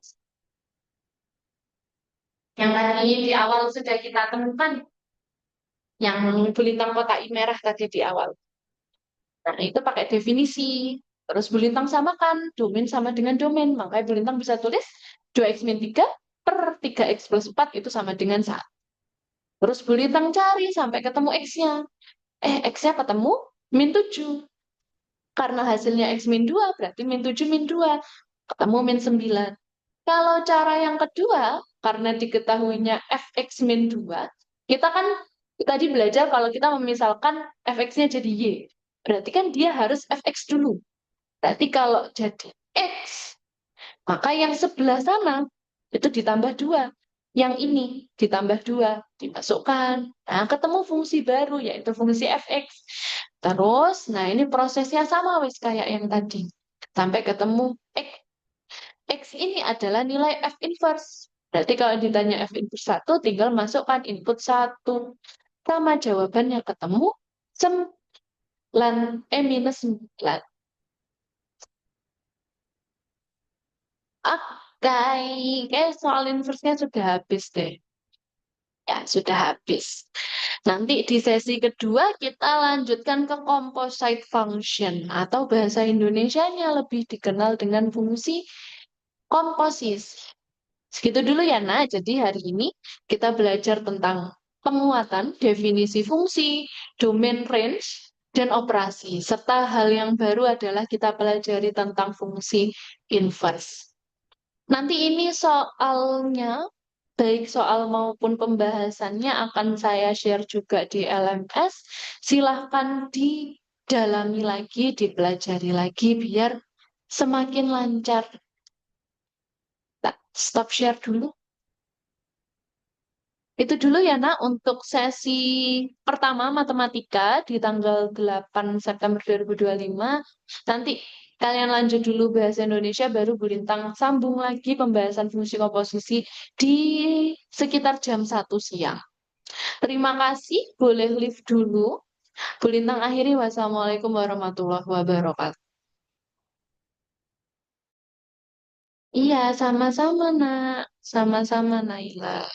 Yang tadi di awal sudah kita temukan. Yang bulintang kotak merah tadi di awal. Nah, itu pakai definisi. Terus bulintang samakan. Domain sama dengan domain. Makanya bulintang bisa tulis 2x min 3 per 3x plus 4 itu sama dengan 1. Terus bulintang cari sampai ketemu x-nya. X-nya ketemu min 7. Karena hasilnya X min 2, berarti min 7 min 2. Ketemu min 9. Kalau cara yang kedua, karena diketahuinya fx min 2, kita kan tadi belajar kalau kita memisalkan fx-nya jadi y. Berarti kan dia harus fx dulu. Berarti kalau jadi x, maka yang sebelah sana itu ditambah 2. Yang ini ditambah 2, dimasukkan. Nah, ketemu fungsi baru, yaitu fungsi fx. Terus, nah ini prosesnya sama wis kayak yang tadi. Sampai ketemu x. X ini adalah nilai f inverse. Berarti kalau ditanya f inverse 1, tinggal masukkan input 1. Sama jawabannya ketemu 9. Minus 9. Oke, kayak soal inverse-nya sudah habis deh. Ya, sudah habis. Nanti di sesi kedua kita lanjutkan ke composite function atau bahasa Indonesianya lebih dikenal dengan fungsi komposisi. Segitu dulu ya, Nak. Jadi hari ini kita belajar tentang penguatan, definisi fungsi, domain range, dan operasi. Serta hal yang baru adalah kita pelajari tentang fungsi inverse. Nanti ini soalnya, baik soal maupun pembahasannya akan saya share juga di LMS. Silahkan didalami lagi, dipelajari lagi biar semakin lancar. Stop share dulu. Itu dulu ya, Nak, untuk sesi pertama matematika di tanggal 8 September 2025. Nanti kalian lanjut dulu bahasa Indonesia, baru Bulintang sambung lagi pembahasan fungsi komposisi di sekitar jam 1 siang. Terima kasih, boleh live dulu. Bulintang akhiri, wassalamualaikum warahmatullahi wabarakatuh. Iya, sama-sama, Nak. Sama-sama, Naila.